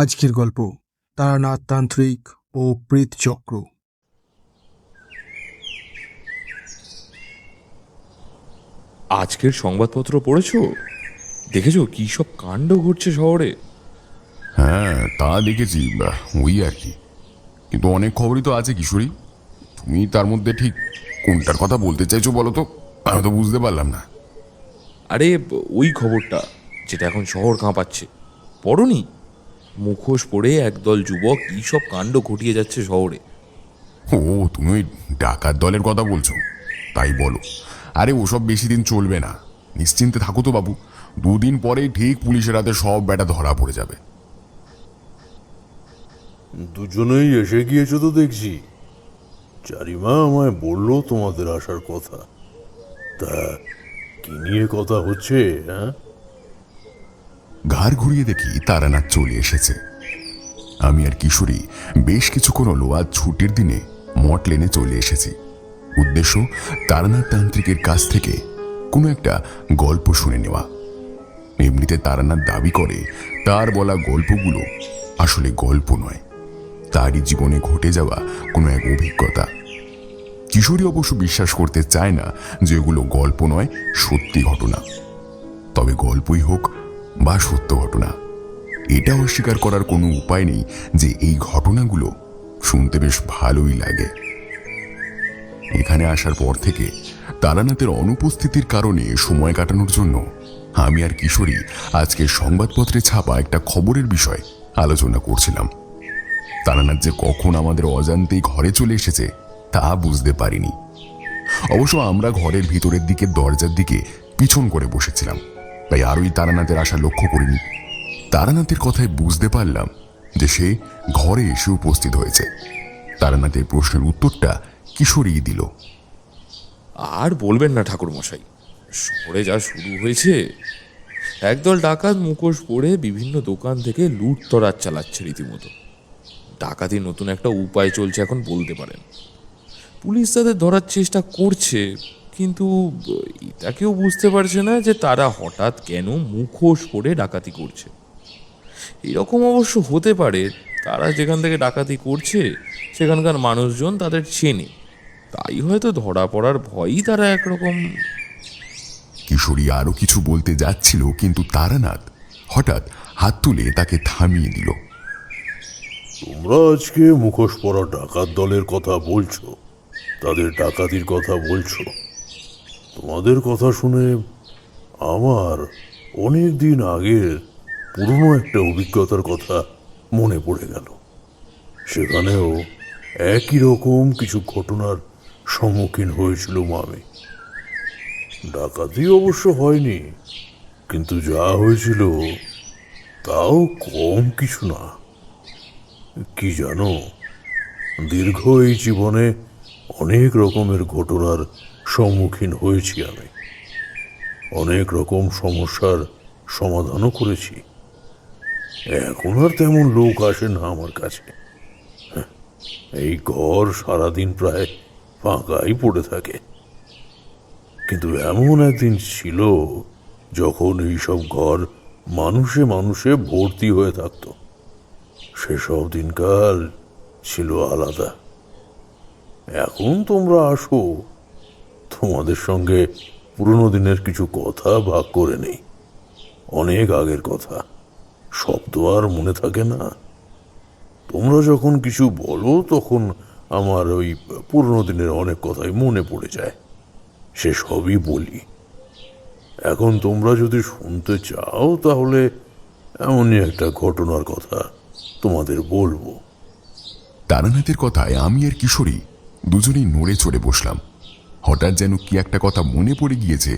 আজকের গল্প তারানাথ তান্ত্রিক ও প্রেতচক্র। আজকের সংবাদপত্র পড়েছো? দেখেছো কি সব কাণ্ড ঘটছে শহরে? হ্যাঁ, তা দেখেছি। ওই আর কি। কিন্তু অনেক খবরই তো আছে কিশোরী। তুমি তার মধ্যে ঠিক কোনটার কথা বলতে চাইছো বলো তো? আমি তো বুঝতে পারলাম না। আরে ওই খবরটা যেটা এখন শহর কাঁপাচ্ছে, পড়োনি? মুখোশ পরে একদল যুবক কি সব কাণ্ড ঘটিয়ে যাচ্ছে শহরে। ও, তুমি ওই ডাকাত দলের কথা বলছো? তাই বলো। আরে ওসব বেশি দিন চলবে না। নিশ্চিন্তে থাকো তো বাবু। দুদিন পরেই ঠিক পুলিশের হাতে সব ব্যাটা ধরা পড়ে যাবে। দুজনেই এসে গিয়েছো তো দেখছি। চারিমা আমায় বললো তোমাদের আসার কথা। তা কি নিয়ে কথা হচ্ছে? হ্যাঁ, ঘাড় ঘুরিয়ে দেখি তারানাথ চলে এসেছে। আমি আর কিশোরী বেশ কিছুক্ষণ হলো আজ ছুটির দিনে মঠ লেনে চলে এসেছি। উদ্দেশ্য তারানাথ তান্ত্রিকের কাছ থেকে কোনো একটা গল্প শুনে নেওয়া। এমনিতে তারানাথ দাবি করে তার বলা গল্পগুলো আসলে গল্প নয়, তারই জীবনে ঘটে যাওয়া কোনো এক অভিজ্ঞতা। কিশোরী অবশ্য বিশ্বাস করতে চায় না যে এগুলো গল্প নয়, সত্যি ঘটনা। তবে গল্পই হোক বা সত্য ঘটনা, এটা অস্বীকার করার কোনো উপায় নেই যে এই ঘটনাগুলো শুনতে বেশ ভালোই লাগে। এখানে আসার পর থেকে তারানাথের অনুপস্থিতির কারণে সময় কাটানোর জন্য আমি আর কিশোরী আজকে সংবাদপত্রে ছাপা একটা খবরের বিষয় আলোচনা করছিলাম। তারানাথ যে কখন আমাদের অজান্তেই ঘরে চলে এসেছে তা বুঝতে পারিনি। অবশ্য আমরা ঘরের ভিতরের দিকে দরজার দিকে পিছন করে বসেছিলাম, তাই আরোই তারানাথের আশা লক্ষ্য করিনি। তারানাথের কথায় বুঝতে পারলাম যে সে ঘরে এসে উপস্থিত হয়েছে। তারানাথের প্রশ্নের উত্তরটা কিশোরী দিল। আর বলবেন না ঠাকুরমশাই, শহরে যা শুরু হয়েছে, একদল ডাকাত মুখোশ পরে বিভিন্ন দোকান থেকে লুটতরাজ চালাচ্ছে রীতিমতো। ডাকাতির নতুন একটা উপায় চলছে এখন বলতে পারেন। পুলিশ তাদের ধরার চেষ্টা করছে, কিন্তু এটা কেউ বুঝতে পারছে না যে তারা হঠাৎ কেন মুখোশ পরে ডাকাতি করছে। এরকম অবশ্য হতে পারে তারা যেখান থেকে ডাকাতি করছে সেখানকার মানুষজন তাদের চেনে, তাই হয়তো ধরা পড়ার ভয়ই তারা একরকম। কিশোরী আরো কিছু বলতে যাচ্ছিল, কিন্তু তারানাথ হঠাৎ হাত তুলে তাকে থামিয়ে দিল। তোমরা আজকে মুখোশ পরা ডাকাত দলের কথা বলছো, তাদের ডাকাতির কথা বলছো। তোমাদের কথা শুনে আমার অনেক দিন আগের পুরনো একটা অভিজ্ঞতার কথা মনে পড়ে গেল। সেখানেও একই রকম কিছু ঘটনার সম্মুখীন হয়েছিল আমি। ডাকাতি অবশ্য হয়নি, কিন্তু যা হয়েছিল তাও কম কিছু না। কি জানো, দীর্ঘ এই জীবনে অনেক রকমের ঘটনার সম্মুখীন হয়েছি আমি। অনেক রকম সমস্যার সমাধানও করেছি। এখন আর তেমন লোক আসে না আমার কাছে। এই ঘর সারাদিন প্রায় ফাঁকাই পড়ে থাকে। কিন্তু এমন একদিন ছিল যখন এইসব ঘর মানুষে মানুষে ভর্তি হয়ে থাকতো। সেসব দিনকাল ছিল আলাদা। এখন তোমরা আসো, তোমাদের সঙ্গে পুরনো দিনের কিছু কথা ভাগ করে নেই। অনেক আগের কথা, সব তো আর মনে থাকে না। তোমরা যখন কিছু বলো তখন আমার ওই পুরনো দিনের অনেক কথাই মনে পড়ে যায়, সে সবই বলি। এখন তোমরা যদি শুনতে চাও তাহলে এমনই একটা ঘটনার কথা তোমাদের বলবো। তারানাথের কথায় আমি আর কিশোরী দুজনেই নড়ে চড়ে বসলাম। হঠাৎ যেন কি একটা কথা মনে পড়ে গিয়েছে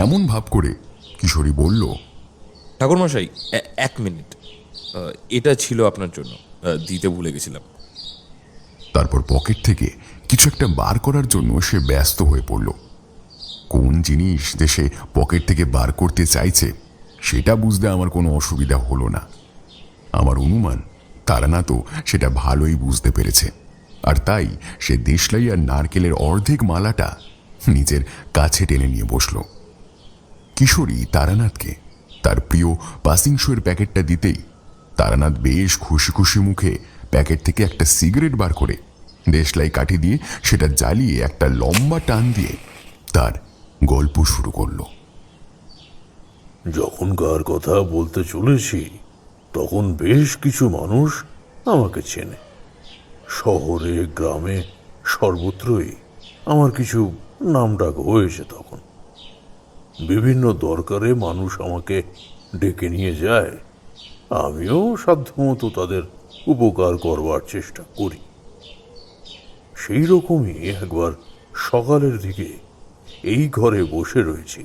এমন ভাব করে কিশোরী বলল, ঠাকুরমশাই, এক মিনিট, এটা ছিল আপনার জন্য, দিতে ভুলে গেছিলাম। তারপর পকেট থেকে কিছু একটা বার করার জন্য সে ব্যস্ত হয়ে পড়ল। কোন জিনিস যে সে পকেট থেকে বার করতে চাইছে সেটা বুঝতে আমার কোনো অসুবিধা হলো না। আমার অনুমান তারানাথও সেটা ভালোই বুঝতে পেরেছে, আর তাই সে দেশলাই আর নারকেলের অর্ধেক মালাটা নিজের কাছে টেনে নিয়ে বসল। কিশোরী তারানাথকে তার প্রিয় পাসিং শোয়ের প্যাকেটটা দিতেই তারানাথ বেশ খুশি খুশি মুখে প্যাকেট থেকে একটা সিগারেট বার করে দেশলাই কাঠি দিয়ে সেটা জ্বালিয়ে একটা লম্বা টান দিয়ে তার গল্প শুরু করলো। যখনকার কথা বলতে চলেছি তখন বেশ কিছু মানুষ আমাকে চেনে। শহরে গ্রামে সর্বত্রই আমার কিছু নামডাক হয়েছে। তখন বিভিন্ন দরকারে মানুষ আমাকে ডেকে নিয়ে যায়, আমিও সাধ্যমতো তাদের উপকার করবার চেষ্টা করি। সেই রকমই একবার সকালের দিকে এই ঘরে বসে রয়েছি।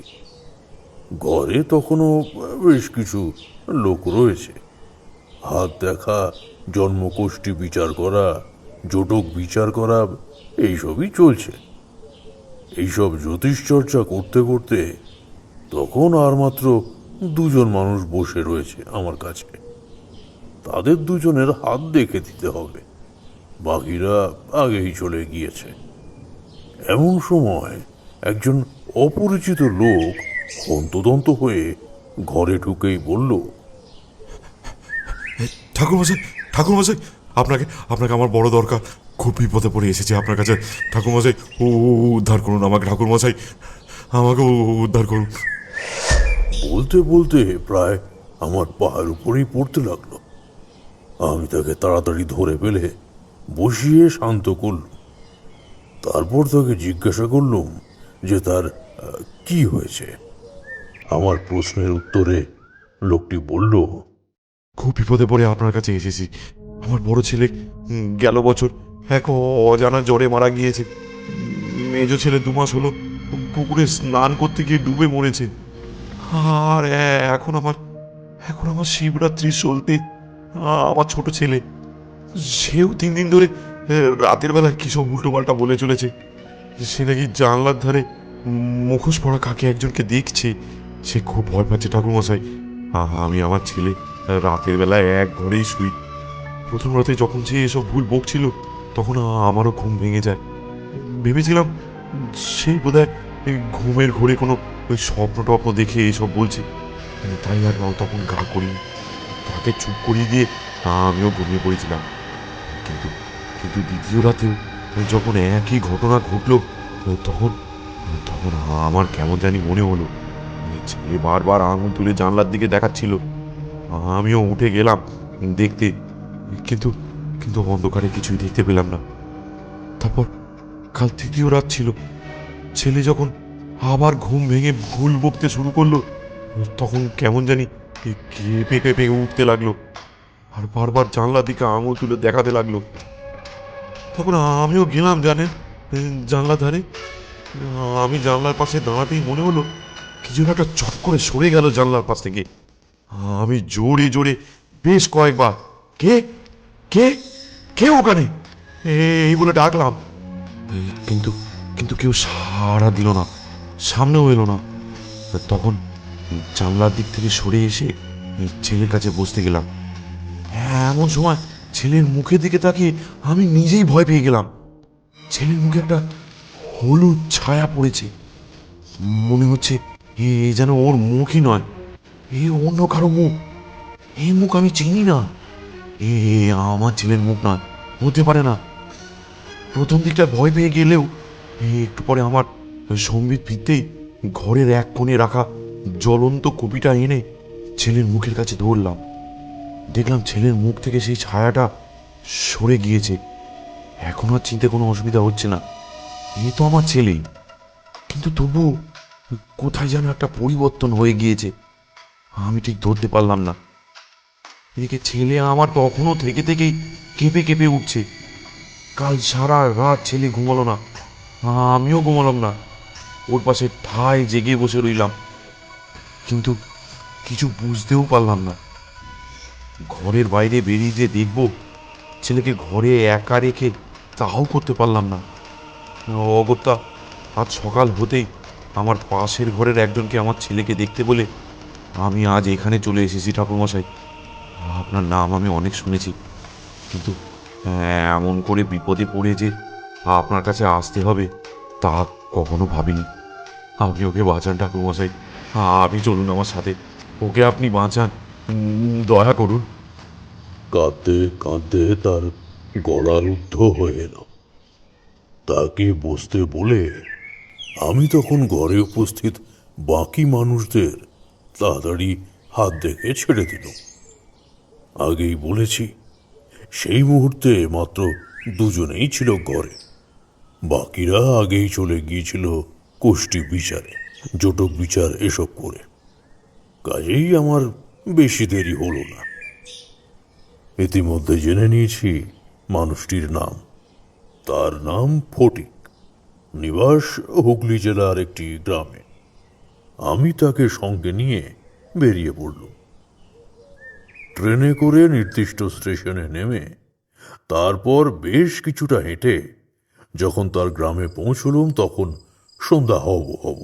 ঘরে তখনও বেশ কিছু লোক রয়েছে। হাত দেখা, জন্মকোষ্ঠী বিচার করা, জটক বিচার করা, এইসবই চলছে। এইসব জ্যোতিষ চর্চা করতে করতে তখন আর মাত্র দুজন মানুষ বসে রয়েছে আমার কাছে। তাদের দুজনের হাত দেখে দিতে হবে, বাকিরা আগেই চলে গিয়েছে। এমন সময় একজন অপরিচিত লোক হন্তদন্ত হয়ে ঘরে ঢুকেই বলল, ঠাকুরমশাই, ঠাকুরমশাই, আপনাকে আপনাকে আমার বড় দরকার। খুব বিপদে পড়ে এসেছি আপনার কাছে। ঠাকুরমশাই, উদ্ধার করুন আমাকে। ঠাকুরমশাই, আমাকে উদ্ধার করুন। বলতে বলতে প্রায় আমার পায়ের উপরেই পড়তে লাগলো। আমি তাকে তাড়াতাড়ি ধরে ফেলে বসিয়ে শান্ত করলুম। তারপর তাকে জিজ্ঞাসা করলুম যে তার কি হয়েছে। আমার প্রশ্নের উত্তরে লোকটি বলল, খুব বিপদে পড়ে আপনার কাছে এসেছি। আমার বড় ছেলে গেল বছর এক অজানা জ্বরে মারা গিয়েছে। মেজো ছেলে 2 মাস হলো পুকুরে স্নান করতে গিয়ে ডুবে মরেছে। আর এখন আমার এখন আমার শিবরাত্রি চলতে আমার ছোট ছেলে, সেও 3 দিন ধরে রাতের বেলা কি সব উল্টোপাল্টা বলে চলেছে। সে নাকি জানলার ধারে মুখোশ পরা কাকে একজনকে দেখছে। সে খুব ভয় পাচ্ছে ঠাকুরমশাই। আমি আমার ছেলে রাতের বেলায় এক ঘরেই শুই। প্রথম রাতে যখন সে এসব ভুল বকছিল তখন আমারও ঘুম ভেঙে যায়। ভেবেছিলাম সেই বোধহয় ঘুমের ঘোরে কোনো ওই স্বপ্ন টপ্ন দেখে এসব বলছে, তাই আর তখন গা করিনি। তাকে চুপ করিয়ে দিয়ে আমিও ঘুমিয়ে পড়েছিলাম। কিন্তু কিন্তু দ্বিতীয় রাতেও যখন একই ঘটনা ঘটলো তখন তখন আমার কেমন জানি মনে হলো ছেলে বারবার আঙুল তুলে জানলার দিকে দেখাচ্ছিল। আমিও উঠে গেলাম দেখতে, কিন্তু কিন্তু অন্ধকারে কিছুই দেখতে পেলাম না। তারপর কাল তৃতীয় রাত ছিল। ছেলে যখন আবার ঘুম ভেঙে ভুল বকতে শুরু করলো তখন কেমন জানি কেঁপে কেঁপে উঠতে লাগলো আর বারবার জানলার দিকে আঙুল তুলে দেখাতে লাগলো। তখন আমিও গেলাম জানেন জানলার ধারে। আমি জানলার পাশে দাঁড়াতেই মনে হলো কিছু একটা চট করে সরে গেল জানলার পাশ থেকে। আমি জোরে জোরে বেশ কয়েকবার কে কে কে ওখানে এই বলে ডাকলাম, কিন্তু কিন্তু কেউ সাড়া দিল না, সামনেও এলো না। তখন জানলার দিক থেকে সরে এসে ছেলের কাছে বসতে গেলাম। এমন সময় ছেলের মুখের দিকে তাকিয়ে আমি নিজেই ভয় পেয়ে গেলাম। ছেলের মুখে একটা হলুদ ছায়া পড়েছে। মনে হচ্ছে এ যেন ওর মুখই নয়, এ অন্য কারো মুখ। এই মুখ আমি চিনি না। এ আমার ছেলের মুখ নয়, হতে পারে না। প্রথম দিকটা ভয় পেয়ে গেলেও একটু পরে আমার সম্বিত ফিরতেই ঘরের এক কোণে রাখা জ্বলন্ত কপিটা এনে ছেলের মুখের কাছে ধরলাম। দেখলাম ছেলের মুখ থেকে সেই ছায়াটা সরে গিয়েছে। এখন আর চিনতে কোনো অসুবিধা হচ্ছে না, এ তো আমার ছেলেই। কিন্তু তবু কোথায় যেন একটা পরিবর্তন হয়ে গিয়েছে, আমি ঠিক ধরতে পারলাম না। এদিকে ছেলে আমার তখনও থেকে থেকেই কেঁপে কেঁপে উঠছে। কাল সারা রাত ছেলে ঘুমালো না, আমিও ঘুমালাম না। ওর পাশে ঠায় জেগে বসে রইলাম, কিন্তু কিছু বুঝতেও পারলাম না। ঘরের বাইরে বেরিয়ে যে দেখব ছেলেকে ঘরে একা রেখে, তাও করতে পারলাম না। অগত্যা আজ সকাল হতেই আমার পাশের ঘরের একজনকে আমার ছেলেকে দেখতে বলে আমি আজ এখানে চলে এসেছি ঠাকুরমশাই। আপনার নাম আমি অনেক শুনেছি, কিন্তু এমন করে বিপদে পড়ে যে আপনার কাছে আসতে হবে তা কখনো ভাবিনি। আপনি ওকে বাঁচান ঠাকুরমশাই, আপনি চলুন আমার সাথে, ওকে আপনি বাঁচান, দয়া করুন। কাঁদতে কাঁদতে তার গলা রুদ্ধ হয়ে এলো। তাকে বসতে বলে আমি তখন ঘরে উপস্থিত বাকি মানুষদের তাড়াতাড়ি হাত দেখে ছেড়ে দিল। আগেই বলেছি, সেই মুহূর্তে মাত্র দুজনেই ছিল ঘরে। বাকিরা আগেই চলে গিয়েছিল কোষ্ঠী বিচারে, জটক বিচার এসব করে। কাজেই আমার বেশি দেরি হলো না। ইতিমধ্যে জেনে নিয়েছি মানুষটির নাম। তার নাম ফটিক, নিবাস হুগলি জেলার একটি গ্রামে। আমি তাকে সঙ্গে নিয়ে বেরিয়ে পড়লুম। ট্রেনে করে নির্দিষ্ট স্টেশনে নেমে তারপর বেশ কিছুটা হেঁটে যখন তার গ্রামে পৌঁছলুম তখন সন্ধ্যা হব হব।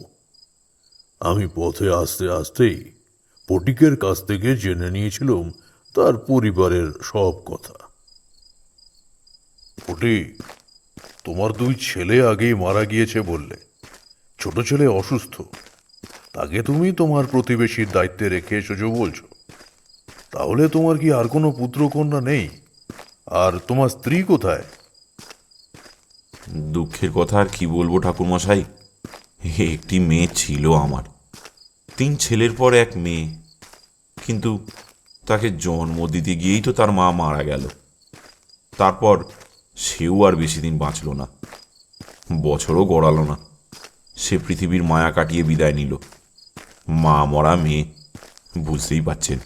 আমি পথে আসতে আসতেই ফটিকের কাছ থেকে জেনে নিয়েছিলাম তার পরিবারের সব কথা। ফটিক, তোমার দুই ছেলে আগেই মারা গিয়েছে বললে। ছোট ছেলে অসুস্থ, তাকে তুমি তোমার প্রতিবেশীর দায়িত্বে রেখে এসেছো বলছো। তাহলে তোমার কি আর কোনো পুত্র কন্যা নেই? আর তোমার স্ত্রী কোথায়? দুঃখের কথা আর কি বলবো ঠাকুরমশাই, একটি মেয়ে ছিল আমার। 3 ছেলের পর এক মেয়ে, কিন্তু তাকে জন্ম দিতে গিয়েই তো তার মা মারা গেল। তারপর সেও আর বেশি দিন বাঁচল না, বছরও গড়ালো না। সে পৃথিবীর মায়া কাটিয়ে বিদায় নিল। মা মরা মেয়ে, বুঝতেই পারছেন,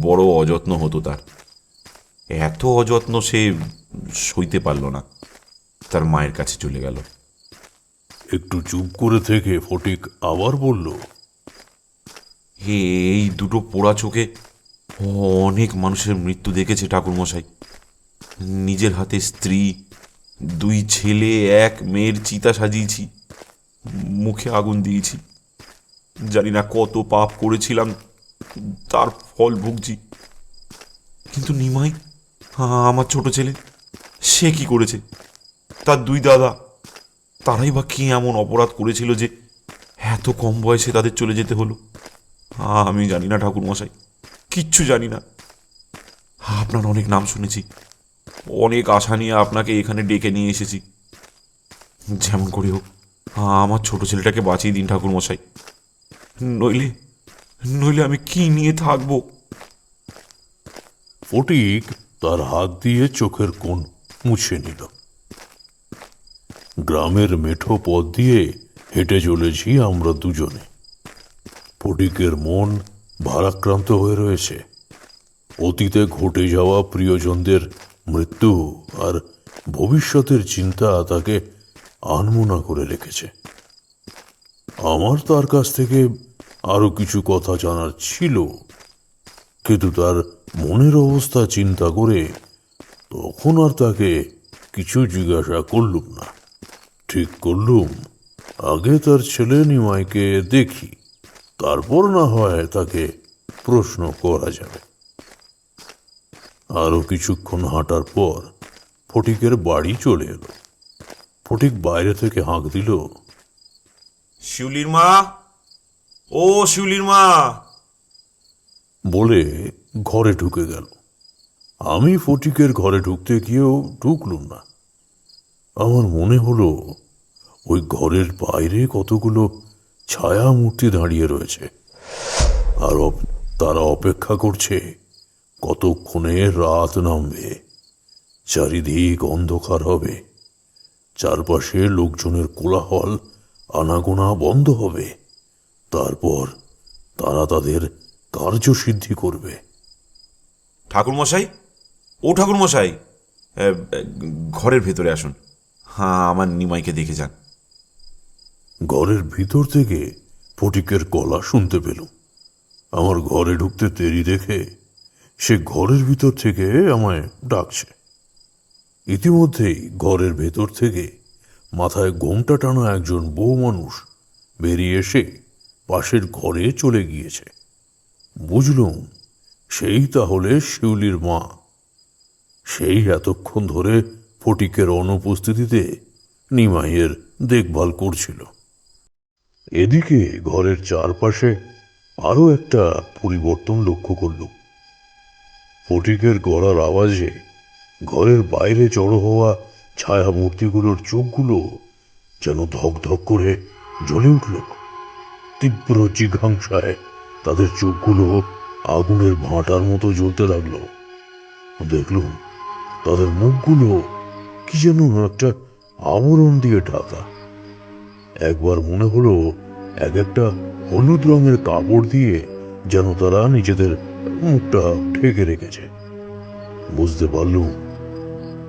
বড় অযত্ন হতো তার। এত অযত্ন সে সইতে পারল না, তার মায়ের কাছে চলে গেল। একটু চুপ করে থেকে ফটিক আবার বলল, এই দুটো পোড়া চোখে অনেক মানুষের মৃত্যু দেখেছে ঠাকুরমশাই। নিজের হাতে স্ত্রী, 2 ছেলে, 1 মেয়ের চিতা সাজিয়েছি, মুখে আগুন দিয়েছি। জানি না কত পাপ করেছিলাম, তার ফল ভুগছি। কিন্তু নিমাই, আমার ছোট ছেলে, সে কি করেছে? তার 2 দাদা, তারাই বা কি এমন অপরাধ করেছিল যে এত কম বয়সে তাদের চলে যেতে হলো? আমি জানি না ঠাকুরমশাই, কিচ্ছু জানি না। আপনার অনেক নাম শুনেছি, অনেক আশা নিয়ে আপনাকে এখানে ডেকে নিয়ে এসেছি। যেমন করে হোক আমার ছোট ছেলেটাকে বাঁচিয়ে দিন ঠাকুরমশাই, নইলে নইলে আমি কি নিয়ে থাকবো? ফটিক তার হাত দিয়ে চোখের কোণ মুছে নিল। গ্রামের মেঠো পথ দিয়ে হেঁটে চলেছি আমরা দুজনে। ফটিকের মন ভারাক্রান্ত হয়ে রয়েছে। অতীতে ঘটে যাওয়া প্রিয়জনদের মৃত্যু আর ভবিষ্যতের চিন্তা তাকে আনমনা করে রেখেছে। আমার তার কাছ থেকে আরো কিছু কথা জানার ছিল, কিন্তু তার মনের অবস্থা চিন্তা করে তখন আর তাকে কিছু জিজ্ঞাসা করলুম না। ঠিক করলুম আগে তার ছেলে নিমাইকে দেখি, তারপর না হয় তাকে প্রশ্ন করা যাবে। আরো কিছুক্ষণ হাঁটার পর ফটিকের বাড়ি চলে এলো। ফটিক বাইরে থেকে হাঁক দিল, শিউলির মা, ও শিউলির মা। বলে ঘরে ঢুকে গেল। আমি ফটিকের ঘরে ঢুকতে গিয়েও ঢুকলুম না। আমার মনে হলো ওই ঘরের বাইরে কতগুলো ছায়া মূর্তি দাঁড়িয়ে রয়েছে, আর তারা অপেক্ষা করছে কতক্ষণে রাত নামবে, চারিদিক অন্ধকার হবে, চারপাশে লোকজনের কোলাহল আনাগোনা বন্ধ হবে, তারপর তারা তাদের কার্যসিদ্ধি করবে। ঠাকুরমশাই, ও ঠাকুরমশাই, ঘরের ভেতরে আসুন, আমার নিমাইকে দেখে যান। ঘরের ভিতর থেকে ফটিকের গলা শুনতে পেলুম। আমার ঘরে ঢুকতে দেরি দেখে সে ঘরের ভিতর থেকে আমায় ডাকছে। ইতিমধ্যেই ঘরের ভেতর থেকে মাথায় ঘোমটা টানা একজন বউ মানুষ বেরিয়ে এসে পাশের ঘরে চলে গিয়েছে। বুঝলুম সেই তাহলে শিউলির মা। সেই এতক্ষণ ধরে ফটিকের অনুপস্থিতিতে নিমাইয়ের দেখভাল করছিল। এদিকে ঘরের চারপাশে আরো একটা পরিবর্তন লক্ষ্য করলুম। ফটিকের গলার আওয়াজে ঘরের বাইরে জড়ো হওয়া ছায়া মূর্তিগুলোর চোখগুলো যেন ধক ধক করে জ্বলে উঠল। তীব্র জিঘাংসায় তাদের চোখগুলো আগুনের ভাঁটার মতো জ্বলতে লাগলো। দেখলুম তাদের মুখগুলো কি যেন একটা আবরণ দিয়ে ঢাকা। একবার মনে হলো এক একটা হলুদ রঙের কাপড় দিয়ে যেন তারা নিজেদের মুখটা ঢেকে রেখেছে। বুঝতে পারলুম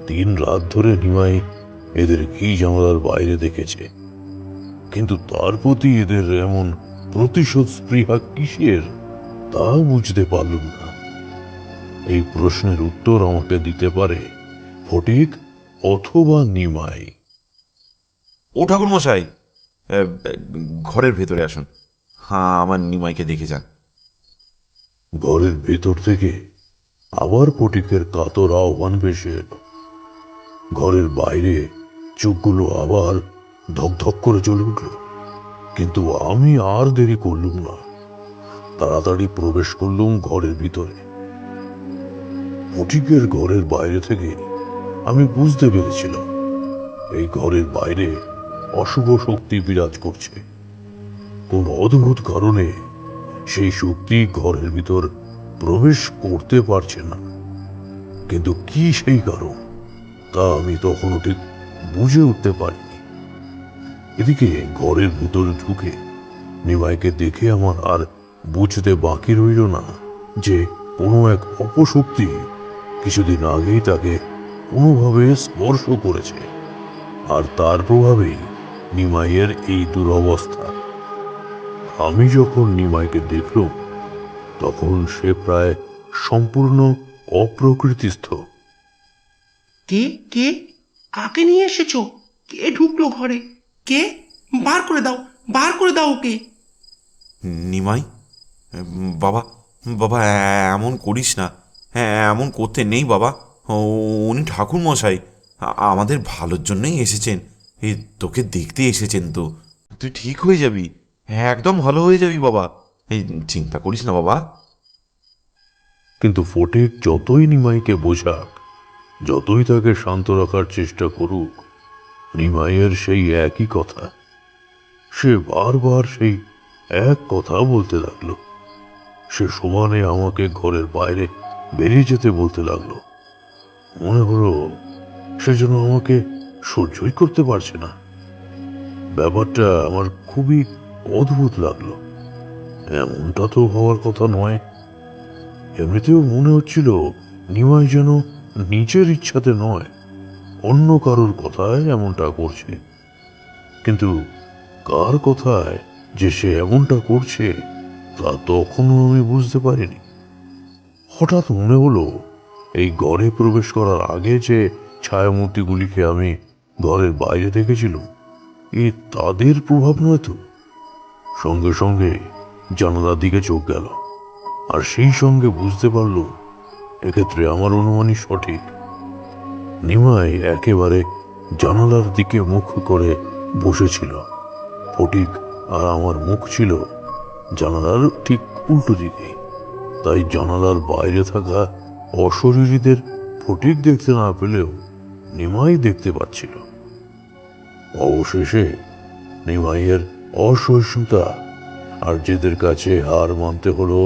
3 রাত ধরে নিমাই এদের কি জানালার বাইরে দেখেছে, কিন্তু তার প্রতি এদের এমন প্রতিশোধ স্পৃহা কিসের তা বুঝতে পারলুম না। এই প্রশ্নের উত্তর আমাকে দিতে পারে ফটিক অথবা নিমাই। ও ঠাকুর মশাই, ঘরের ভেতরে আসুন। হ্যাঁ, আমার নিমাইকে দেখে যান। ঘরের ভেতর থেকে আবার ফটিকের কাতর আহ্বান ভেসে এলো। ঘরের বাইরে চোখগুলো আবার ধকধক করে জ্বলে উঠল, কিন্তু আমি আর দেরি করলুম না। তাড়াতাড়ি প্রবেশ করলুম ঘরের ভিতরে। ফটিকের ঘরের বাইরে থেকে আমি বুঝতে পেরেছিলাম এই ঘরের বাইরে অশুভ শক্তি বিরাজ করছে। কোন অদ্ভুত কারণে সেই শক্তি ঘরের ভিতর প্রবেশ করতে পারছে না, কিন্তু কি সেই কারণ তা আমি তখনও ঠিক বুঝে উঠতে পারিনি। এদিকে ঘরের ভিতরে ঢুকে নিমাইকে দেখে আমার আর বুঝতে বাকি রইল না যে কোনো এক অপশক্তি কিছুদিন আগেই তাকে কোনোভাবে স্পর্শ করেছে, আর তার প্রভাবেই নিমাইয়ের এই দুরবস্থা। আমি যখন নিমাইকে দেখলুম তখন সে প্রায় সম্পূর্ণ অপ্রকৃতিস্থ। কে কে কাকে নিয়ে এসেছো? কে ঢুকলো ঘরে? কে? বার করে দাও, বার করে দাও ওকে। নিমাই, বাবা, বাবা, এমন করিস না। হ্যাঁ, এমন করতে নেই বাবা। উনি ঠাকুর মশাই আমাদের ভালোর জন্যই এসেছেন। এই তোকে দেখতে এসেছেন তো। তুই ঠিক হয়ে যাবি, একদম ভালো হয়ে যাবি বাবা। এই চিন্তা করিস না বাবা। কিন্তু ফটিক যতই নিমাইকে বোঝাক, যতই তাকে শান্ত রাখার চেষ্টা করুক, নিমাইয়ের সেই একই কথা। সে বারবার সেই এক কথা বলতে লাগলো। সে সমানে আমাকে ঘরের বাইরে বেরিয়ে যেতে বলতে লাগলো। মনে হলো সে যেন আমাকে সহ্যই করতে পারছে না। ব্যাপারটা আমার খুবই অদ্ভুত লাগলো। এমনটা তো হওয়ার কথা নয়। এমনিতেও মনে হচ্ছিল নিমাই যেন নিজের ইচ্ছাতে নয়, অন্য কারোর কথায় এমনটা করছে। কিন্তু কার কথায় যে সে এমনটা করছে তা তখনও আমি বুঝতে পারিনি। হঠাৎ মনে হলো এই ঘরে প্রবেশ করার আগে যে ছায়ামূর্তিগুলিকে আমি ঘরের বাইরে দেখেছিলাম, এ তাদের প্রভাব নয় তো? সঙ্গে সঙ্গে জানালার দিকে চোখ গেল, আর সেই সঙ্গে বুঝতে পারলো এক্ষেত্রে আমার অনুমানই সঠিক। নিমাই একেবারে জানালার দিকে মুখ করে বসেছিল। ফটিক আর আমার মুখ ছিল জানালার ঠিক উল্টো দিকে, তাই জানালার বাইরে থাকা অশরীরীদের ফটিক দেখতে না পেলেও নিমাই দেখতে পাচ্ছিল। অবশেষে নিমাইয়ের অসহিষ্ণুতা আর জেদের কাছে হার মানতে হলো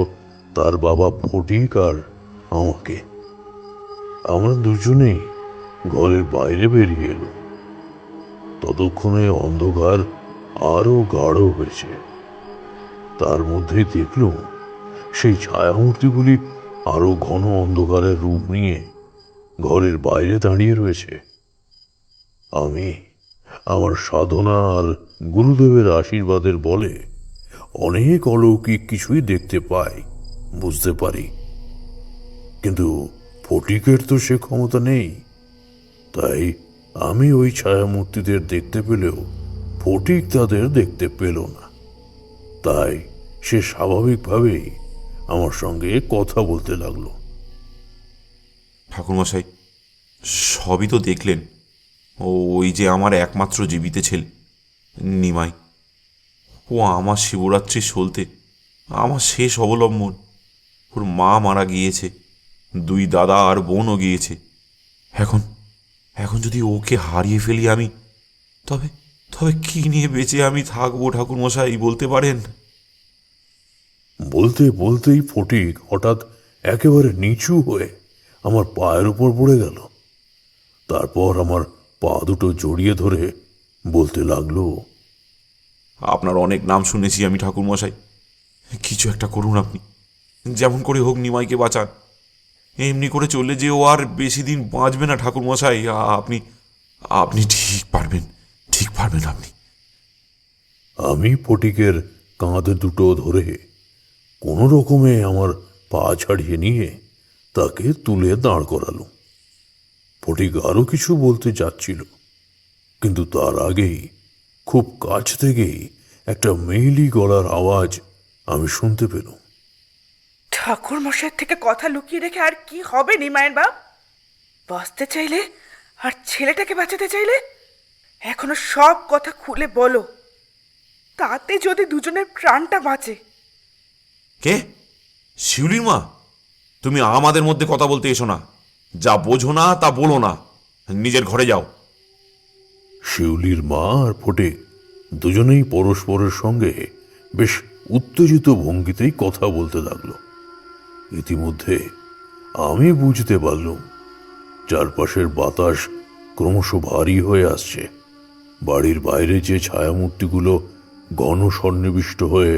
তার বাবা ফটিক আর আমাকে। আমরা দুজনেই ঘরের বাইরে বেরিয়ে এলো। ততক্ষণে অন্ধকার আরো গাঢ় হয়েছে। তার মধ্যেই দেখলুম সেই ছায়ামূর্তিগুলি আরো ঘন অন্ধকারের রূপ নিয়ে ঘরের বাইরে দাঁড়িয়ে রয়েছে। আমি আমার সাধনা আর গুরুদেবের আশীর্বাদের বলে অনেক অলৌকিক কিছুই দেখতে পাই, বুঝতে পারি, কিন্তু ফটিকের তো সে ক্ষমতা নেই। তাই আমি ওই ছায়ামূর্তিদের দেখতে পেলেও ফটিক তাদের দেখতে পেল না। তাই সে স্বাভাবিকভাবেই আমার সঙ্গে কথা বলতে লাগলো। ঠাকুরমশাই, সবই তো দেখলেন। ওই যে আমার একমাত্র জীবিত ছেলে নিমাই, ও আমার শিবরাত্রির সলতে, আমার শেষ অবলম্বন। ওর মা মারা গিয়েছে, দুই দাদা আর বোনও গিয়েছে। এখন এখন যদি ওকে হারিয়ে ফেলি আমি, তবে তবে কি নিয়ে বেঁচে আমি থাকবো ঠাকুরমশাই, বলতে পারেন? বলতে বলতেই ফটিক হঠাৎ একেবারে নিচু হয়ে আমার পায়ের উপর পড়ে গেল। তারপর আমার পা দুটো জড়িয়ে ধরে বলতে লাগলো, আপনার অনেক নাম শুনেছি আমি ঠাকুরমশাই, কিছু একটা করুন আপনি। যেমন করে হোক নিমাইকে বাঁচান। এমনি করে চললে যে ও আর বেশি দিন বাঁচবে না ঠাকুরমশাই। আপনি আপনি ঠিক পারবেন, ঠিক পারবেন আপনি। আমি ফটিকের কাঁধ দুটো ধরে কোনো রকমে আমার পা ছাড়িয়ে নিয়ে তাকে তুলে দাঁড় করালো। ফটিক আরো কিছু বলতে যাচ্ছিল, কিন্তু তার আগেই খুব কাছ থেকেই একটা মেইলি গলার আওয়াজ আমি শুনতে পেলাম। ঠাকুর মশাইয়ের থেকে কথা লুকিয়ে রেখে আর কি হবে নিমায়ের বাপ? বাঁচতে চাইলে আর ছেলেটাকে বাঁচাতে চাইলে এখনো সব কথা খুলে বলো, তাতে যদি দুজনের প্রাণটা বাঁচে। কে? শিউলির মা? তুমি আমাদের মধ্যে কথা বলতে এসো না। যা বোঝো না তা বলো না, নিজের ঘরে যাও। শিউলির মা আর ফটিক দুজনেই পরস্পরের সঙ্গে বেশ উত্তেজিত ভঙ্গিতেই কথা বলতে লাগলো। ইতিমধ্যে আমি বুঝতে পারলাম চারপাশের বাতাস ক্রমশ ভারী হয়ে আসছে। বাড়ির বাইরে যে ছায়ামূর্তিগুলো ঘন সন্নিবিষ্ট হয়ে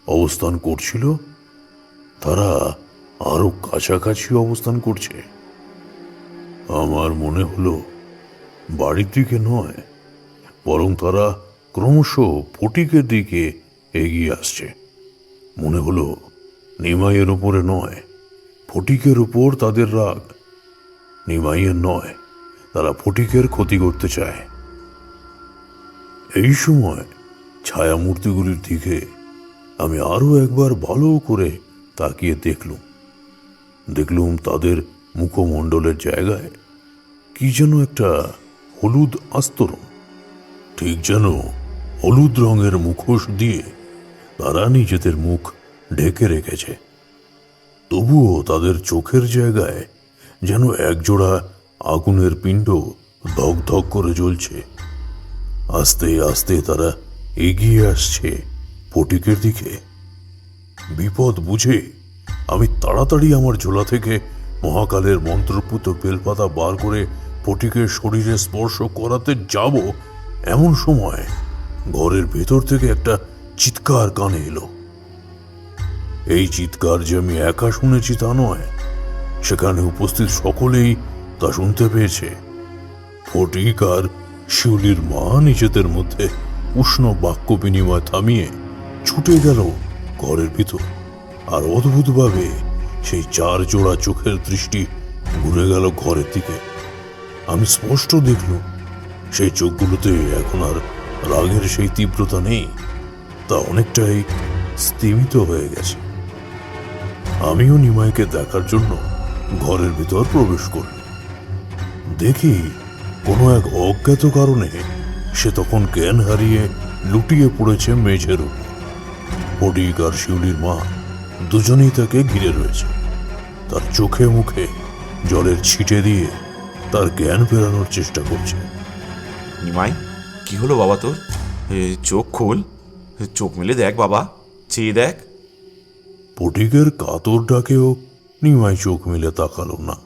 অবস্থান করছিল, তারা আরো কাছাকাছি অবস্থান করছে। আমার মনে হলো বাড়ির দিকে নয়, বরং তারা ক্রমশ ফটিকের দিকে এগিয়ে আসছে। মনে হলো নিমাইয়ের ওপরে নয়, ফটিকের উপর তাদের রাগ। নিমাইয়ের নয়, তারা ফটিকের ক্ষতি করতে চায়। এই সময় ছায়ামূর্তিগুলির দিকে আমি আরো একবার ভালো করে তাকিয়ে দেখলুম তাদের মুখমণ্ডলের জায়গায় কি যেন একটা হলুদ আস্তরণ, ঠিক যেন হলুদ রঙের মুখোশ দিয়ে তারা নিজেদের মুখ ঢেকে রেখেছে। তবুও তাদের চোখের জায়গায় যেন একজোড়া আগুনের পিণ্ড ধক ধক করে জ্বলছে। আস্তে আস্তে তারা এগিয়ে আসছে ফটিকের দিকে। বিপদ বুঝে আমি তাড়াতাড়ি আমার ঝোলা থেকে মহাকালের মন্ত্রপুত বেলপাতা বার করে ফটিকের শরীরে স্পর্শ করাতে যাব, এমন সময় ঘরের ভেতর থেকে একটা চিৎকার কানে এলো। এই চিৎকার যে আমি একা শুনেছি তা নয়, সেখানে উপস্থিত সকলেই তা শুনতে পেয়েছে। ফটিক আর শিউলির মা নিজেদের মধ্যে উষ্ণ বাক্য বিনিময় থামিয়ে ছুটে গেল ঘরের ভিতর। আর অদ্ভুতভাবে সেই চার জোড়া চোখের দৃষ্টি ঘুরে গেল ঘরের দিকে। আমি স্পষ্ট দেখলুম সেই চোখগুলোতে এখন আর রাগের সেই তীব্রতা নেই, তা অনেকটাই স্তিমিত হয়ে গেছে। আমিও নিমাইকে দেখার জন্য ঘরের ভিতর প্রবেশ করল। দেখি কোনো এক অজ্ঞাত কারণে সে তখন জ্ঞান হারিয়ে লুটিয়ে পড়েছে মেঝের উপর। ফটিক আর শিউলির মা দুজনেই তাকে ঘিরে রয়েছে, তার চোখে মুখে জলের ছিটে দিয়ে তার জ্ঞান ফেরানোর চেষ্টা করছে। নিমাই, কি হলো বাবা তোর? চোখ খোল, চোখ মেলে দেখ বাবা, চেয়ে দেখ। ফটিকের কাতর ডাকেও নিমাই চোখ মেলে তাকালো না।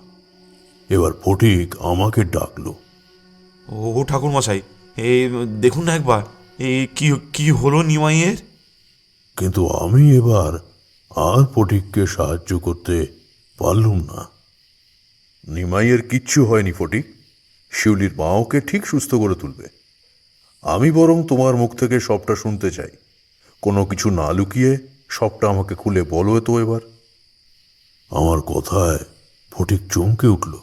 এবার ফটিক আমাকে ডাকলো। ও ঠাকুরমশাই, দেখুন না একবার, কি কি হলো নিমাইয়ের? কিন্তু আমি এবার আর ফটিককে সাহায্য করতে পারলুম না। নিমাইয়ের কিচ্ছু হয়নি ফটিক, শিউলির মা ওকে ঠিক সুস্থ করে তুলবে। আমি বরং তোমার মুখ থেকে সবটা শুনতে চাই। কোনো কিছু না লুকিয়ে সবটা আমাকে খুলে বলো তো এবার। আমার কথায় ফটিক চমকে উঠল।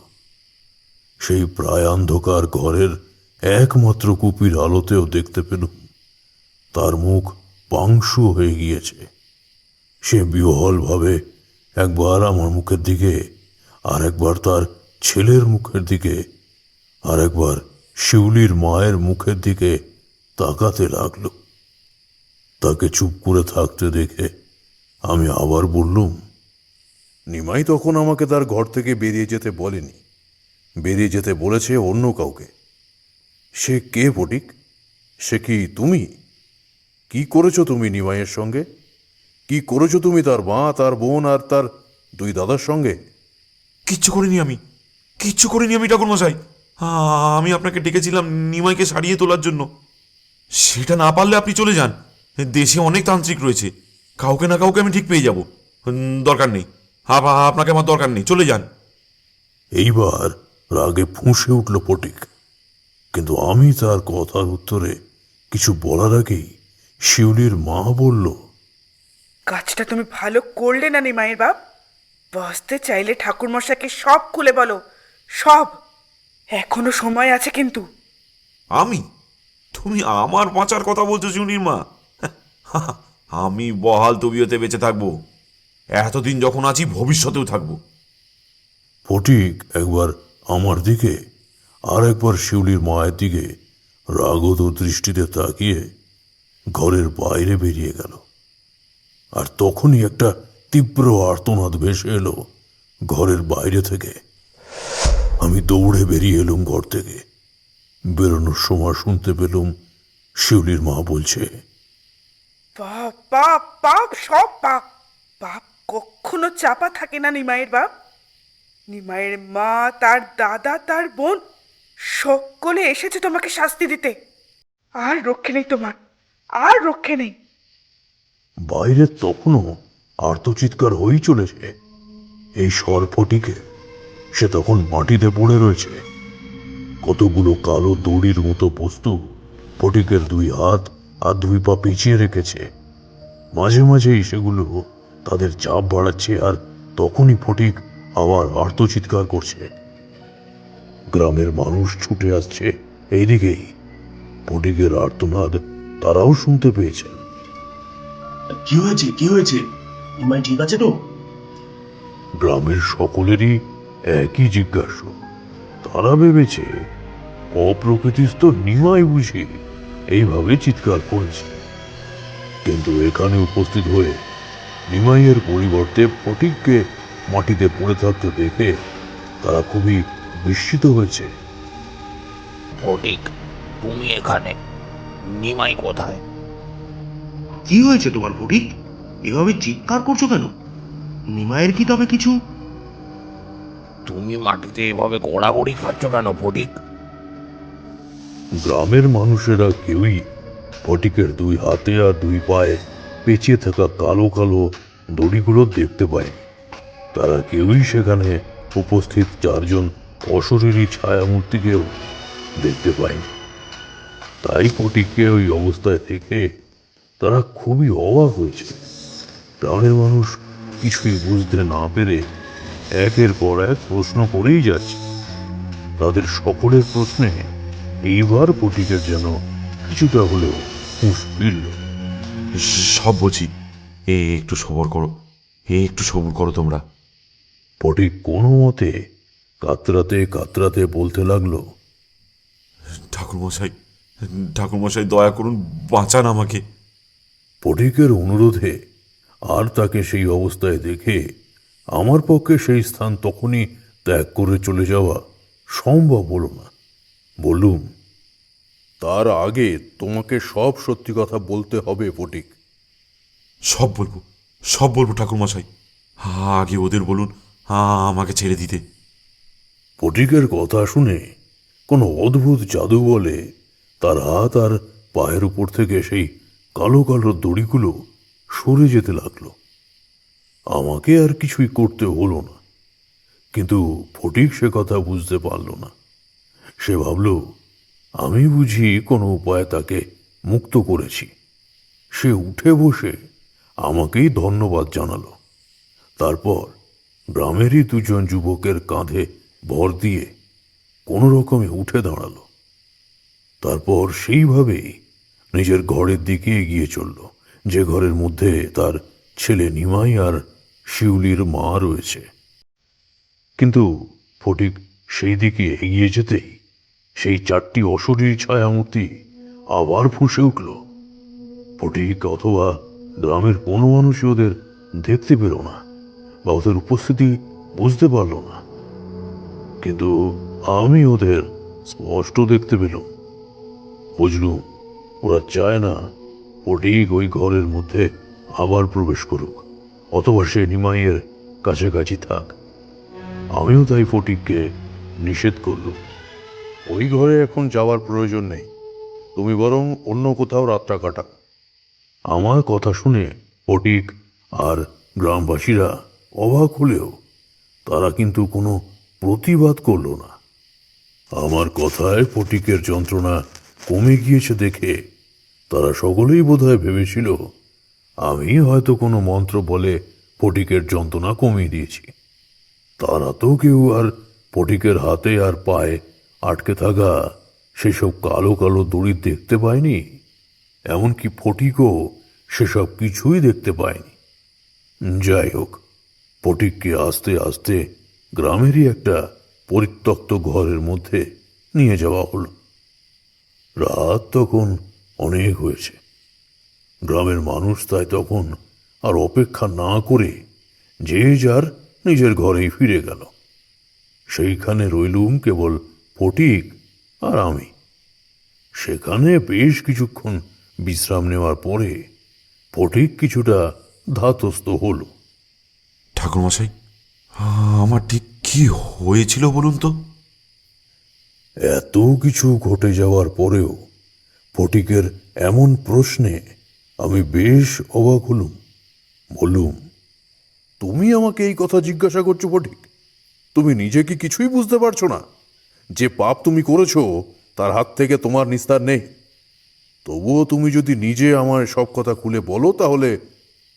সেই প্রায় অন্ধকার ঘরের একমাত্র কুপির আলোতেও দেখতে পেলুম তার মুখ পাংশু হয়ে গিয়েছে। সে বিহ্বলভাবে একবার আমার মুখের দিকে, আর একবার তার ছেলের মুখের দিকে, আর একবার শিউলির মায়ের মুখের দিকে তাকাতে লাগলো। তাকে চুপ করে থাকতে দেখে আমি আবার বললুম, নিমাই তখন আমাকে তার ঘর থেকে বেরিয়ে যেতে বলেনি, বেরিয়ে যেতে বলেছে অন্য কাউকে। সে কে ফটিক? সে কি তুমি? কি করেছো তুমি নিমাইয়ের সঙ্গে? কি করেছো তুমি তার মা, তার বোন আর তার দুই দাদার সঙ্গে? কিচ্ছু করিনি আমি, কিচ্ছু করিনি আমি ঠাকুরমশাই। আমি আপনাকে ডেকেছিলাম নিমাইকে সারিয়ে তোলার জন্য। সেটা না পারলে আপনি চলে যান, দেশে অনেক তান্ত্রিক রয়েছে, কাউকে না কাউকে আমি ঠিক পেয়ে যাব। দরকার নেই, আপনাকে আমার দরকার নেই, চলে যান। এইবার রাগে ফুঁসে উঠল ফটিক, কিন্তু আমি তার কথার উত্তরে কিছু বলার আগেই শিউলির মা বলল, কাজটা তুমি ভালো করলে না নিমাইয়ের বাপ। বসতে চাইলে ঠাকুরমশাইকে সব খুলে বলো, সব। এখনো সময় আছে কিন্তু। তুমি আমার বাঁচার কথা বলছো শিউলির মা? আমি বহাল তবিয়তে বেঁচে থাকবো, এতদিন যখন আছি ভবিষ্যতেও থাকবো। ফটিক একবার আমার দিকে আর একবার শিউলির মায়ের দিকে রাগত দৃষ্টিতে তাকিয়ে ঘরের বাইরে বেরিয়ে গেল। আর তখনই একটা তীব্র আর্তনাদ ভেসে এলো ঘরের বাইরে থেকে। আমি দৌড়ে বেরিয়ে এলুম ঘর থেকে। বেরোনোর সময় শুনতে পেলুম শিউলির মা বলছে, পাপ পাপ পাপ, সব পাপ। পাপ কখনো চাপা থাকে না নিমাইয়ের বাপ। নিমাইয়ের মা, তার দাদা, তার বোন সকলে এসেছে তোমাকে শাস্তি দিতে। আর রক্ষে নেই তোমার, আর রক্ষে নেই। বাইরে তখনও আর্তচিৎকার হয়েই চলেছে। এই স্বর ফটিকে, সে তখন মাটিতে পড়ে রয়েছে। কতগুলো কালো দড়ির মতো বস্তু ফটিকের দুই হাত আর দুই পা পিছিয়ে রেখেছে। মাঝে মাঝেই সেগুলো তাদের চাপ বাড়াচ্ছে, আর তখনই ফটিক আবার আর্তচিৎকার করছে। গ্রামের মানুষ ছুটে আসছে এইদিকেই। ফটিকের আর্তনাদ তারাও শুনতে পেয়েছেন। কি হয়েছে, কি হয়েছে? নিমাই ঠিক আছে তো? গ্রামের সকলেরই একই জিজ্ঞাসা। তারা ভেবেছে অপ্রকৃতিস্থ নিমাই বুঝি এইভাবে চিৎকার করেছে। কিন্তু এখানে উপস্থিত হয়ে নিমাইয়ের পরিবর্তে ফটিককে মাটিতে পড়ে থাকতে দেখে তারা খুবই বিস্মিত হয়েছে। ফটিক, তুমি এখানে? নিমাই কোথায়? কি হয়েছে তোমার ফটিক? এভাবে চিৎকার করছো কেন? নিমাইয়ের কি তবে কিছু? তুমি মাটিতে এভাবে গড়াগড়ি খাচ্ছ কেন ফটিক? গ্রামের মানুষেরা কেউই ফটিকের দুই হাতে আর দুই পায়ে পেঁচিয়ে থাকা কালো কালো দড়িগুলো দেখতে পায়। তারা কেউই সেখানে উপস্থিত চারজন অশরীরী ছায়ামূর্তিকেও দেখতে পায়নি। তাই ফটিককে ওই অবস্থায় দেখে তারা খুবই অবাক হয়েছে। গ্রামের মানুষ কিছুই বুঝতে না পেরে একের পর এক প্রশ্ন করেই যাচ্ছে। তাদের সকলের প্রশ্নে এইবার ফটিকের যেন কিছুটা হলেও হুঁশ ফিরল। সব বলছি, একটু সবর করো, একটু সবর করো তোমরা। ফটিক কোনো মতে কাতরাতে কাতরাতে বলতে লাগলো, ঠাকুরমশাই, ঠাকুরমশাই দয়া করুন, বাঁচান আমাকে। ফটিকের অনুরোধে আর তাকে সেই অবস্থায় দেখে আমার পক্ষে সেই স্থান তখনই ত্যাগ করে চলে যাওয়া সম্ভব হলো না। বললুম, তার আগে তোমাকে সব সত্যি কথা বলতে হবে ফটিক। সব বলবো, সব বলবো ঠাকুরমশাই। আগে ওদের বলুন আমাকে ছেড়ে দিতে। ফটিকের কথা শুনে কোনো অদ্ভুত জাদু বলে তার হাত আর পায়ের উপর থেকে সেই কালো কালো দড়িগুলো সরে যেতে লাগলো। আমাকে আর কিছুই করতে হলো না। কিন্তু ফটিক সে কথা বুঝতে পারল না। সে ভাবল আমি বুঝি কোনো উপায়ে তাকে মুক্ত করেছি। সে উঠে বসে আমাকেই ধন্যবাদ জানালো। তারপর গ্রামেরই দুজন যুবকের কাঁধে ভর দিয়ে কোনো রকমে উঠে দাঁড়ালো। তারপর সেইভাবেই নিজের ঘরের দিকে এগিয়ে চলল, যে ঘরের মধ্যে তার ছেলে নিমাই আর শিউলির মা রয়েছে। কিন্তু ফটিক সেই দিকে এগিয়ে যেতেই সেই চারটি অশরীরী ছায়ামূর্তি আবার ফুঁসে উঠল। ফটিক অথবা গ্রামের কোনো মানুষই ওদের দেখতে পেল না। বা ওদের উপস্থিতি বুঝতে পারল না, কিন্তু আমি ওদের স্পষ্ট দেখতে পেলাম। বুঝলুম ওরা চায় না ফটিক ওই ঘরের মধ্যে আবার প্রবেশ করুক, অথবা সে নিমাইয়ের কাছাকাছি থাক। আমিও তাই ফটিককে নিষেধ করলুম, ওই ঘরে এখন যাওয়ার প্রয়োজন নেই, তুমি বরং অন্য কোথাও রাতটা কাটাও। আমার কথা শুনে ফটিক আর গ্রামবাসীরা অবাক হলেও তারা কিন্তু কোনো প্রতিবাদ করল না। আমার কথায় ফটিকের যন্ত্রণা কমে গিয়েছে দেখে তারা সকলেই বোধহয় ভেবেছিল আমি হয়তো কোনো মন্ত্র বলে ফটিকের যন্ত্রণা কমিয়ে দিয়েছি। তারা তো কেউ আর ফটিকের হাতে আর পায়ে আটকে থাকা সেসব কালো কালো দড়ি দেখতে পায়নি, এমনকি ফটিকও সেসব কিছুই দেখতে পায়নি। যাই হোক, ফটিককে আস্তে আস্তে গ্রামেরই একটা পরিত্যক্ত ঘরের মধ্যে নিয়ে যাওয়া হলো। রাত তখন অনেক হয়েছে। গ্রামের মানুষ তাই তখন আর অপেক্ষা না করে যে যার নিজের ঘরেই ফিরে গেল। সেইখানে রইলুম কেবল ফটিক আর আমি। সেখানে বেশ কিছুক্ষণ বিশ্রাম নেওয়ার পরে ফটিক কিছুটা ধাতস্থ হলো। ঠাকুরমশাই, আমার ঠিক কি হয়েছিল বলুন তো? এত কিছু ঘটে যাওয়ার পরেও ফটিকের এমন প্রশ্নে আমি বেশ অবাক হলুম। বললুম, তুমি আমাকে এই কথা জিজ্ঞাসা করছো ফটিক? তুমি নিজে কি কিছুই বুঝতে পারছো না? যে পাপ তুমি করেছো তার হাত থেকে তোমার নিস্তার নেই। তবুও তুমি যদি নিজে আমার সব কথা খুলে বলো তাহলে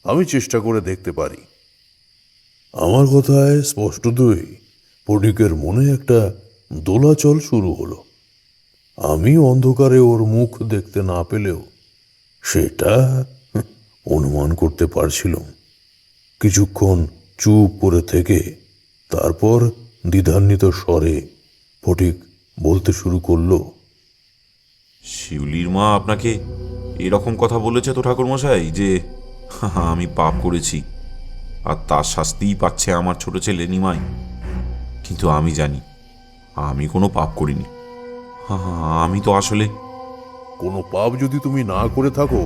আমি চেষ্টা করে দেখতে পারি। আমার কথায় স্পষ্টতই ফটিকের মনে একটা দোলাচল শুরু হলো। আমি অন্ধকারে ওর মুখ দেখতে না পেলেও সেটা অনুমান করতে পারছিলাম। কিছুক্ষণ চুপ করে থেকে তারপর দ্বিধান্বিত স্বরে ফটিক বলতে শুরু করলো, শিউলির মা আপনাকে এরকম কথা বলেছে তো ঠাকুরমশাই, যে আমি পাপ করেছি আর তার শাস্তিই পাচ্ছে আমার ছোট ছেলে নিমাই? কিন্তু আমি জানি আমি কোনো পাপ করিনি। আমি তো আসলে কোনো পাপ যদি তুমি না করে থাকো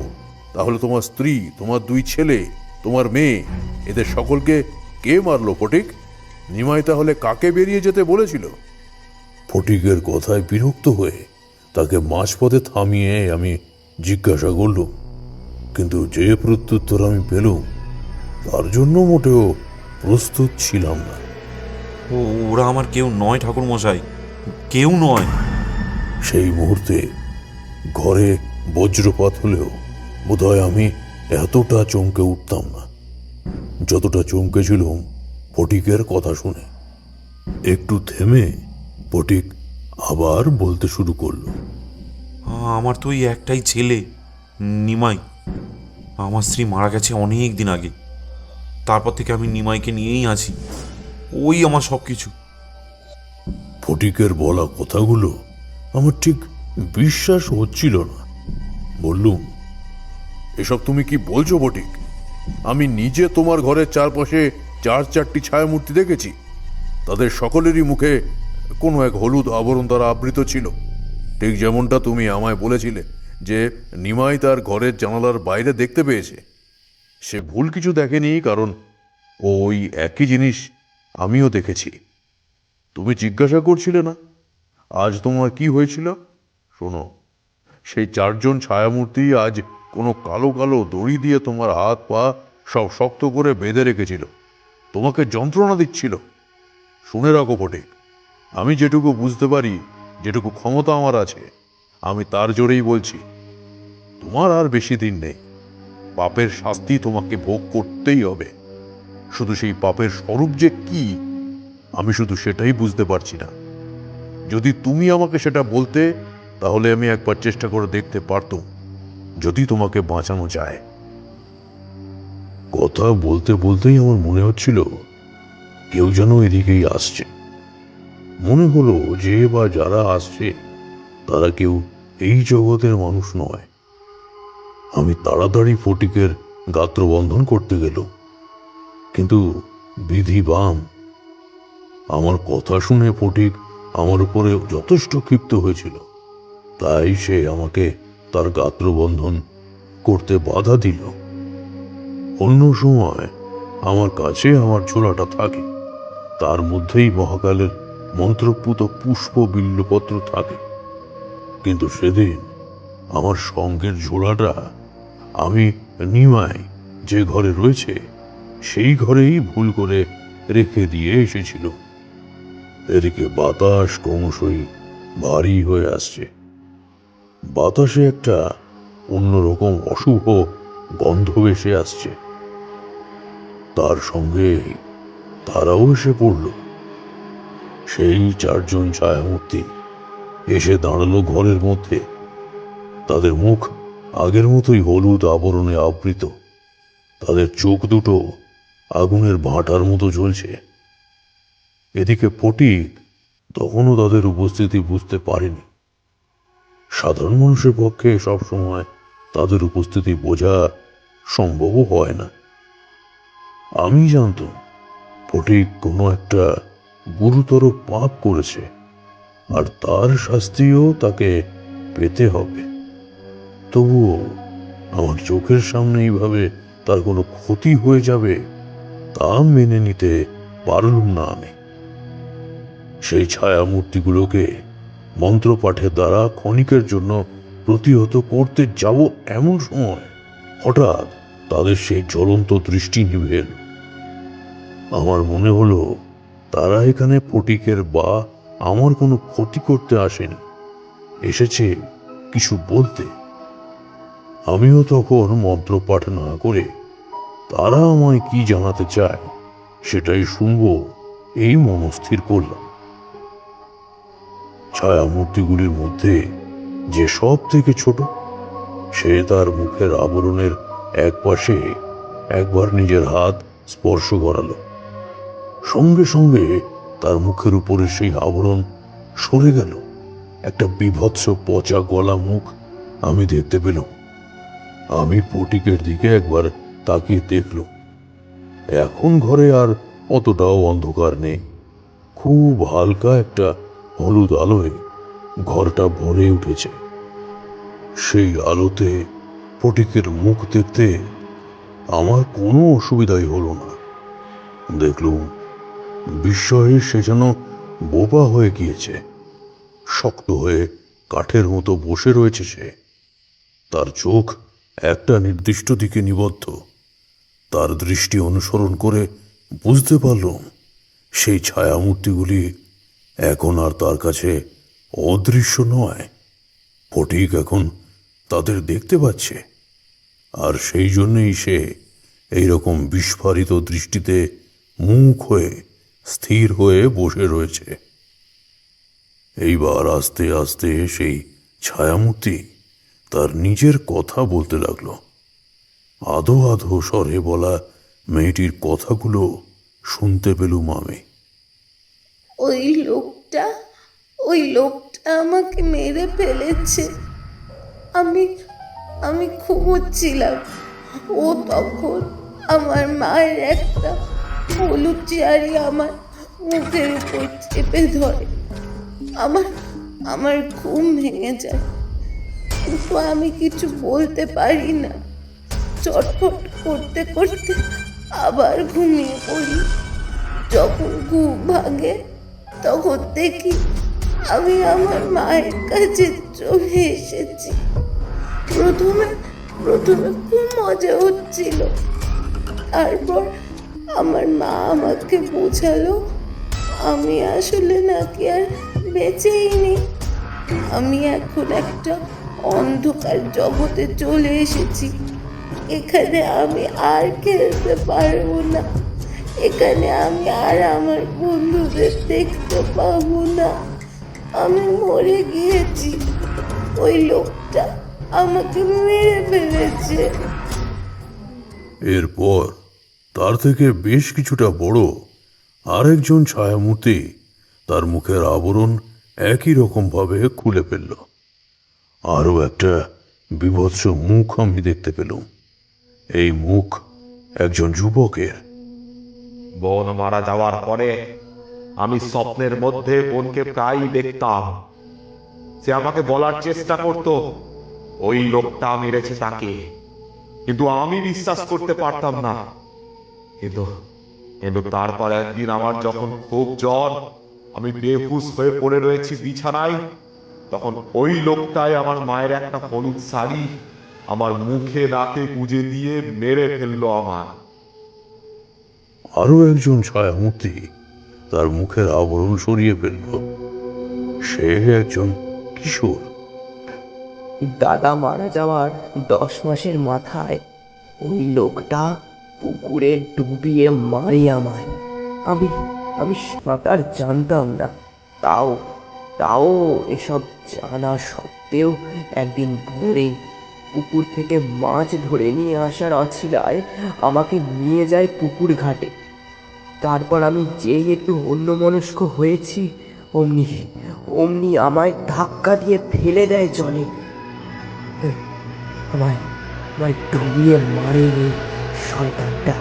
তাহলে তোমার স্ত্রী, তোমার দুই ছেলে, তোমার মেয়ে, এদের সকলকে কে মারলো ফটিক? নিমাই তাহলে কাকে বেরিয়ে যেতে বলেছিল? ফটিকের কথায় বিরক্ত হয়ে তাকে মাঝপথে থামিয়ে আমি জিজ্ঞাসা করলুম, কিন্তু যে প্রত্যুত্তর আমি পেলুম তার জন্য মোটেও প্রস্তুত ছিলাম না। ওরা আমার কেউ নয় ঠাকুরমশাই, কেউ নয়। সেই মুহূর্তে ঘরে বজ্রপাত হলেও বোধহয় আমি এতটা চমকে উঠতাম না যতটা চমকেছিলাম ফটিকের কথা শুনে। একটু থেমে ফটিক আবার বলতে শুরু করলো, আমার তো ওই একটাই ছেলে নিমাই। আমার স্ত্রী মারা গেছে অনেক দিন আগে, তারপর থেকে আমি নিমাইকে নিয়েই আছি, ওই আমার সব কিছু। ফটিকের বলা কথাগুলো আমার ঠিক বিশ্বাস হচ্ছিল না। বললুম, এসব তুমি কি বলছো ফটিক? আমি নিজে তোমার ঘরের চারপাশে চারটি ছায়ামূর্তি দেখেছি। তাদের সকলেরই মুখে কোনো এক হলুদ আবরণ দ্বারা আবৃত ছিল, ঠিক যেমনটা তুমি আমায় বলেছিলে যে নিমাই তার ঘরের জানালার বাইরে দেখতে পেয়েছে। সে ভুল কিছু দেখেনি, কারণ ওই একই জিনিস আমিও দেখেছি। তুমি জিজ্ঞাসা করছিলে না আজ তোমার কি হয়েছিল? শোনো, সেই চারজন ছায়ামূর্তি আজ কোনো কালো কালো দড়ি দিয়ে তোমার হাত পা সব শক্ত করে বেঁধে রেখেছিল, তোমাকে যন্ত্রণা দিচ্ছিল। শুনে রাখো ফটিক, আমি যেটুকু বুঝতে পারি, যেটুকু ক্ষমতা আমার আছে, আমি তার জোরেই বলছি, তোমার আর বেশি দিন নেই। পাপের শাস্তি তোমাকে ভোগ করতেই হবে। শুধু সেই পাপের স্বরূপ যে কি আমি শুধু সেটাই বুঝতে পারছি না। যদি তুমি আমাকে সেটা বলতে তাহলে আমি একবার চেষ্টা করে দেখতে পারতাম যদি তোমাকে বাঁচানো যায়। কথা বলতে বলতেই আমার মনে হচ্ছিল কেউ যেন এদিকেই আসছে। মনে হলো যে বা যারা আসছে তারা কেউ এই জগতের মানুষ নয়। আমি তাড়াতাড়ি ফটিকের গাত্রবন্ধন করতে গেল, কিন্তু বিধি বাম। আমার কথা শুনে ফটিক আমার উপরে যথেষ্ট ক্ষিপ্ত হয়েছিল, তাই সে আমাকে তার গাত্রবন্ধন করতে বাধা দিল। অন্য সময় আমার কাছে আমার ছোড়াটা থাকে, তার মধ্যেই মহাকালের মন্ত্রপুত পুষ্প বিল্লপত্র থাকে। কিন্তু সেদিন আমার সঙ্গের ঝোড়াটা আমি নিমাই যে ঘরে রয়েছে সেই ঘরেই ভুল করে রেখে দিয়ে এসেছিল। এদিকে বাতাস ক্রমশই ভারী হয়ে আসছে। বাতাসে একটা অন্যরকম অশুভ গন্ধ ভেসে আসছে। তার সঙ্গে তারাও এসে পড়ল। সেই 4 জন ছায়ামূর্তি এসে দাঁড়ালো ঘরের মধ্যে। তাদের মুখ আগের মতোই হলুদ আবরণে আবৃত। তাদের চোখ দুটো আগুনের ভাঁটার মতো জ্বলছে। এদিকে ফটিক তখনও তাদের উপস্থিতি বুঝতে পারেনি। সাধারণ মানুষের পক্ষে সবসময় তাদের উপস্থিতি বোঝা সম্ভবও হয় না। আমি জানতাম ফটিক কোনো একটা গুরুতর পাপ করেছে, আর তার শাস্তিও তাকে পেতে হবে। তবুও আমার চোখের সামনে এইভাবে তার কোনো ক্ষতি হয়ে যাবে তা মেনে নিতে পারলুম না আমি। সেই ছায়ামূর্তিগুলোকে মন্ত্রপাঠের দ্বারা ক্ষণিকের জন্য প্রতিহত করতে যাব এমন সময় হঠাৎ তাদের সেই জ্বলন্ত দৃষ্টি নিভে এল। আমার মনে হলো তারা এখানে ফটিকের বা আমার কোনো ক্ষতি করতে আসেনি, এসেছে কিছু বলতে। আমিও তখন মন্ত্রপাঠ না করে তারা আমায় কি জানাতে চায় সেটাই শুনব এই মনস্থির করলাম। ছায়ামূর্তিগুলির মধ্যে যে সব থেকে ছোট, সে তার মুখের আবরণের এক পাশে একবার নিজের হাত স্পর্শ করালো। সঙ্গে সঙ্গে তার মুখের উপরে সেই আবরণ সরে গেল। একটা বীভৎস পচা গলা মুখ আমি দেখতে পেলাম। আমি ফটিকের দিকে একবার তাকিয়ে দেখল। এখন ঘরে আর অতটাও অন্ধকার নেই। খুব হালকা একটা হলুদ আলোয় ঘরটা ভরে উঠেছে। সেই আলোতে ফটিকের মুখ দেখতে আমার কোনো অসুবিধাই হলো না। দেখলুম বিস্ময়ে সে যেন বোবা হয়ে গিয়েছে। শক্ত হয়ে কাঠের মতো বসে রয়েছে সে। তার চোখ একটা নির্দিষ্ট দিকে নিবদ্ধ। তার দৃষ্টি অনুসরণ করে বুঝতে পারলুম সেই ছায়ামূর্তিগুলি এখন আর তার কাছে অদৃশ্য নয়। ফটিক এখন তাদের দেখতে পাচ্ছে, আর সেই জন্যই সে এইরকম বিস্ফারিত দৃষ্টিতে মুখ হয়ে স্থির হয়ে বসে রয়েছে। এইবার আস্তে আস্তে সেই ছায়ামূর্তি তার নিজের কথা বলতে লাগলো। আধো আধো স্বরে বলা মেয়েটির কথাগুলো শুনতে পেলুম আমি। ওই লোকটা আমাকে মেরে ফেলেছে। আমি আমি ঘুমোচ্ছিলাম। ও তখন আমার মায়ের একটা হলুদ চেয়ারে আমার মুখের উপর চেপে ধরে। আমার ঘুম ভেঙে যায়, কিন্তু আমি কিছু বলতে পারি না। চটফট করতে করতে আবার ঘুমিয়ে পড়ি। যখন ঘুম ভাঙে তখন দেখি আমি আমার মায়ের কাছে চলে এসেছি। প্রথমে খুব মজা হচ্ছিল, তারপর আমার মা আমাকে বোঝালো আমি আসলে নাকি আর বেঁচেই নেই। আমি এখন একটা অন্ধকার জগতে চলে এসেছি। এখানে আমি আর খেলতে পারবো না। এখানে আমি আর আমার বন্ধুদের দেখতে পাবো না। আমি মরে গিয়েছি। ওই লোকটা আমাকে মেরে ফেলেছে। এরপর তার থেকে বেশ কিছুটা বড় আরেকজন ছায়ামূর্তি তার মুখের আবরণ একই রকম ভাবে খুলে ফেলল। আরো একটা বীভৎস মুখ আমি দেখতে পেলাম। এই মুখ একজন যুবকের। বোন মারা যাওয়ার পরে আমি স্বপ্নের মধ্যে বোনকে প্রায়ই দেখতাম। সে আমাকে বলার চেষ্টা করত ওই লোকটা মেরেছে তাকে, কিন্তু আমি বিশ্বাস করতে পারতাম না। কিন্তু কিন্তু তারপর একদিন আমার যখন খুব জ্বর, আমি বেহুশ হয়ে পড়ে রয়েছি বিছানায়, তখন ওই লোকটাই আমার মায়ের একটা হলুদ শাড়ি আমার মুখে নাকে গুজে দিয়ে মেরে ফেললো আমার। আরো একজন ছায়ামূর্তি তার মুখের আবরণ সরিয়ে ফেলল। সে একজন কিশোর। দাদা মারা যাওয়ার 10 মাসের মাথায় ওই লোকটা পুকুরে ডুবিয়ে মারি আমায়। আমি আমি সাঁতার জানতাম না, তাও তাও এসব জানা সত্ত্বেও একদিন ভোরে পুকুর থেকে মাছ ধরে নিয়ে আসার অছিলায় আমাকে নিয়ে যায় পুকুর ঘাটে। তারপর আমি যেই একটু অন্যমনস্ক হয়েছি, অমনি অমনি আমায় ধাক্কা দিয়ে ফেলে দেয় জলে। আমায় আমায় ডুবিয়ে মারে এই শয়তানটা।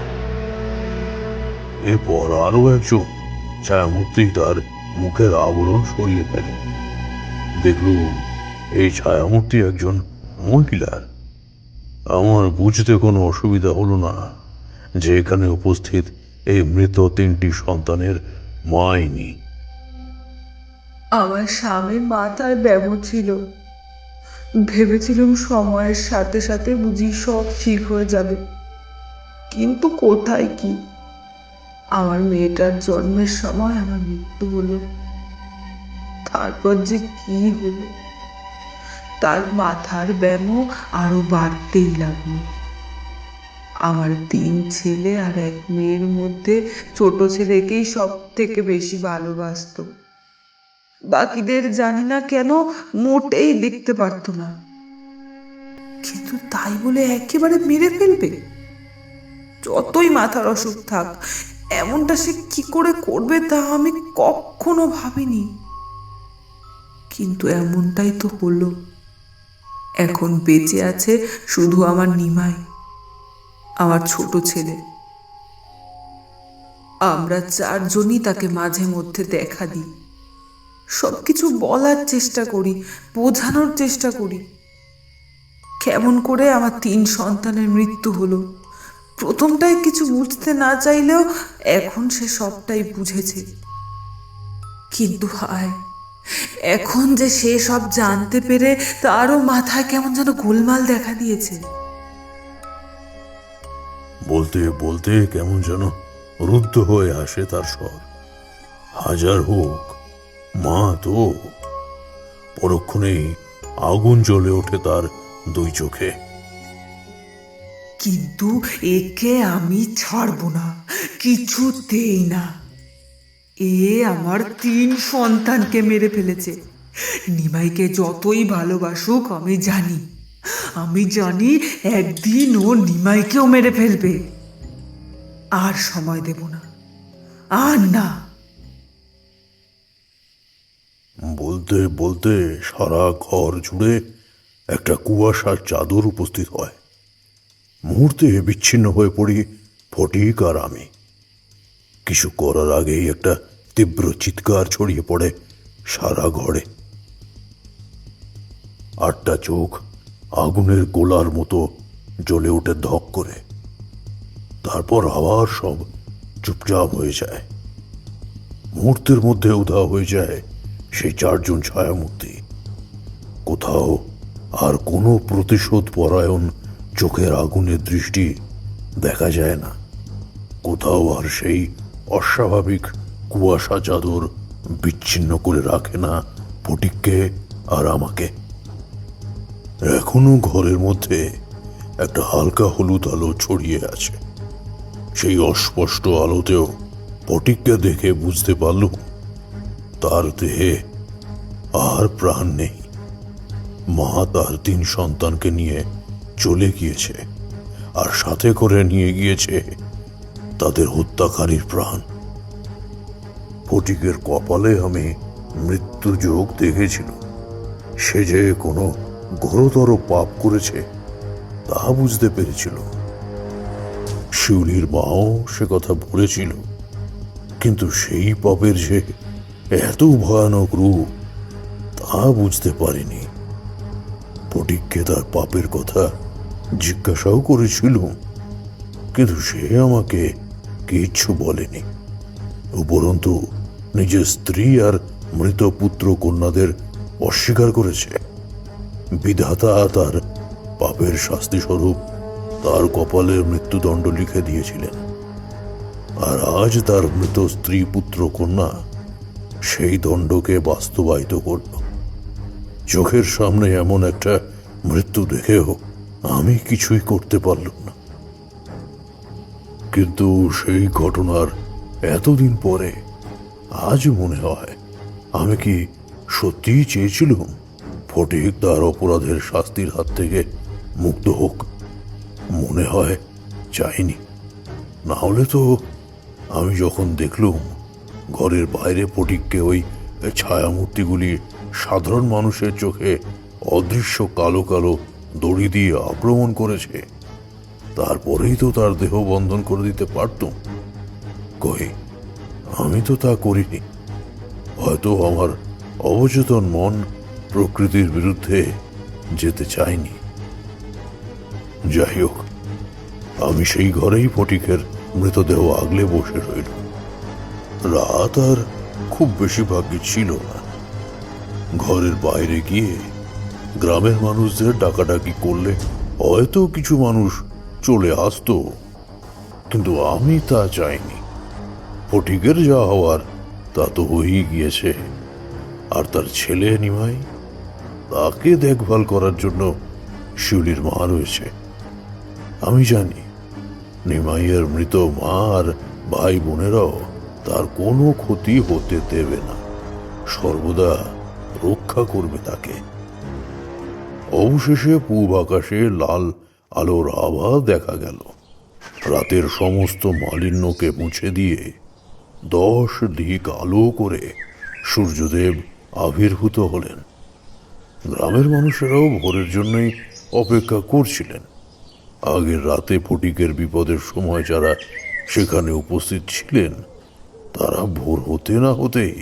এরপর আরো একজন ছায়ামূর্তি তার মুখের আবরণ সরিয়ে ফেলে। দেখল এই ছায়ামূর্তি একজন মহিলার। আমার বুঝতে কোনো অসুবিধা হলো না যে এখানে উপস্থিত এই মৃত 3টি সন্তানের মা ইনি। আমার স্বামীর মাথায় ব্যামো ছিল, ভেবেছিলাম সময়ের সাথে সাথে বুঝি সব ঠিক হয়ে যাবে, কিন্তু কোথায় কি। আমার মেয়েটার জন্মের সময় আমার মৃত্যু হলো। তারপর যে কি হলো, তার মাথার ব্যামো আরো বাড়তেই লাগলো। আমার 3 ছেলে আর 1 মেয়ের মধ্যে ছোট ছেলেকেই সব থেকে বেশি ভালোবাসতো। বাকিদের জানি না কেন মোটেই দেখতে পারতো না, কিন্তু তাই বলে একেবারে মেরে ফেলবে? যতই মাথার অসুখ থাক, এমনটা সে কি করে করবে তা আমি কখনো ভাবিনি। কিন্তু এমনটাই তো হলো। এখন বেঁচে আছে শুধু আমার নিমাই, আমার ছোট ছেলে। আমরা 4 জনই তাকে মাঝে মধ্যে দেখা দিই, সবকিছু বলার চেষ্টা করি, বোঝানোর চেষ্টা করি কেমন করে আমার 3 সন্তানের মৃত্যু হলো। প্রথমটায় কিছু বুঝতে না চাইলেও এখন সে সবটাই বুঝেছে। কিন্তু হায়, এখন যে সে সব জানতে পেরে তারও মাথায় কেমন যেন গোলমাল দেখা দিয়েছে। বলতে বলতে কেমন যেন রুদ্ধ হয়ে আসে তার স্বর। হাজার হোক, মা তো। পরক্ষণেই আগুন জ্বলে ওঠে তার 2 চোখে। কিন্তু একে আমি ছাড়বো না, কিছুতেই না। এ আমার 3 সন্তানকে মেরে ফেলেছে। নিমাইকে যতই ভালোবাসুক আমি জানি একদিন ও নিমাইকেও মেরে ফেলবে। আর সময় দেব না, আর না। বলতে বলতে সারা ঘর জুড়ে একটা কুয়াশার চাদর উপস্থিত হয়। মুহূর্তে বিচ্ছিন্ন হয়ে পড়ি ফটিক আর আমি। কিছু করার আগেই একটা তীব্র চিৎকার ছড়িয়ে পড়ে সারা ঘরে। 8টা চোখ আগুনের গোলার মতো জ্বলে ওঠে ধক করে। তারপর আবার সব চুপচাপ হয়ে যায়। মুহূর্তের মধ্যে উধাও হয়ে যায় সেই 4 জন ছায়ামূর্তি। কোথাও আর কোনো প্রতিশোধ পরায়ণ চোখের আগুনের দৃষ্টি দেখা যায় না। কোথাও আর সেই অস্বাভাবিক কুয়াশা চাদর বিচ্ছিন্ন করে রাখে না ফটিককে আর আমাকে। এখনো ঘরের মধ্যে একটা হালকা হলুদ আলো ছড়িয়ে আছে। সেই অস্পষ্ট আলোতেও ফটিককে দেখে বুঝতে পারলুম তার দেহে আর প্রাণ নেই। মা তার 3 সন্তানকে নিয়ে চলে গিয়েছে, আর সাথে করে নিয়ে গিয়েছে তাদের হত্যাকারীর প্রাণ। ফটিকের কপালে আমি মৃত্যু যোগ দেখেছিল। সে যে কোনো ঘোরতর পাপ করেছে তা বুঝতে পেরেছিল। শিউলির মাও সে কথা বলেছিল। কিন্তু সেই পাপের যে এত ভয়ানক রূপ তা বুঝতে পারিনি। ফটিককে তার পাপের কথা জিজ্ঞাসাও করেছিলুম, কিন্তু সে আমাকে কিচ্ছু বলেনি। উপরন্তু নিজের স্ত্রী আর মৃত পুত্র কন্যাদের অস্বীকার করেছে। বিধাতা তার পাপের শাস্তি স্বরূপ তার কপালে মৃত্যুদণ্ড লিখে দিয়েছিলেন, আর আজ তার মৃত স্ত্রী পুত্র কন্যা সেই দণ্ডকে বাস্তবায়িত করল। চোখের সামনে এমন একটা মৃত্যু দেখেও আমি কিছুই করতে পারলাম না। কিন্তু সেই ঘটনার এতদিন পরে আজ মনে হয়, আমি কি সত্যিই চেয়েছিলাম ফটিক তার অপরাধের শাস্তির হাত থেকে মুক্ত হোক? মনে হয় চাইনি। না হলে তো আমি যখন দেখলুম ঘরের বাইরে ফটিককে ওই ছায়ামূর্তিগুলি সাধারণ মানুষের চোখে অদৃশ্য কালো কালো দড়ি দিয়ে আক্রমণ করেছে, তারপরেই তো তার দেহ বন্ধন করে দিতে পারতুম। কই, আমি তো তা করিনি। হয়তো আমার অবচেতন মন প্রকৃতির বিরুদ্ধে যেতে চায়নি। যাই হোক, আমি সেই ঘরেই ফটিকের মৃতদেহ আগলে বসে রইল। রাত আর খুব বেশি ভাগ্যে ছিল না। ঘরের বাইরে গিয়ে গ্রামের মানুষদের ডাকাডাকি করলে হয়তো কিছু মানুষ চলে আসতো, কিন্তু আমি তা চাইনি। ফটিকের যা হওয়ার তা তো হয়েই গিয়েছে, আর তার ছেলে নিমাই, তাকে দেখভাল করার জন্য শিউলির মা রয়েছে। আমি জানি নিমাইয়ের মৃত মা আর ভাই বোনেরাও তার কোনো ক্ষতি হতে দেবে না, সর্বদা রক্ষা করবে তাকে। অবশেষে পূব আকাশে লাল আলোর আভা দেখা গেল। রাতের সমস্ত মালিন্যকে মুছে দিয়ে 10 দিক আলো করে সূর্যদেব আবির্ভূত হলেন। গ্রামের মানুষেরাও ভোরের জন্যই অপেক্ষা করছিলেন। আগের রাতে ফটিকের বিপদের সময় যারা সেখানে উপস্থিত ছিলেন, তারা ভোর হতে না হতেই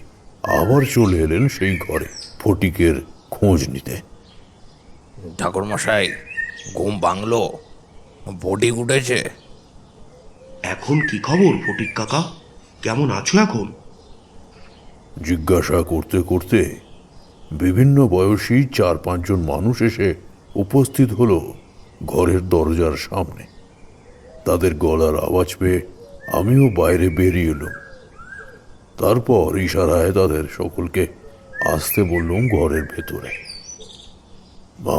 আবার চলে এলেন সেই ঘরে ফটিকের খোঁজ নিতে। ঠাকুরমশাই, ঘুম ভাঙলো? ফটিক উঠেছে? এখন কি খবর ফটিক কাকা? কেমন আছো এখন? জিজ্ঞাসা করতে করতে বিভিন্ন বয়সী 4-5 জন মানুষ এসে উপস্থিত হলো ঘরের দরজার সামনে। তাদের গলার আওয়াজ পেয়ে আমিও বাইরে বেরিয়ে এলাম। তারপর ইশারায় তাদের সকলকে আসতে বললুম ঘরের ভেতরে।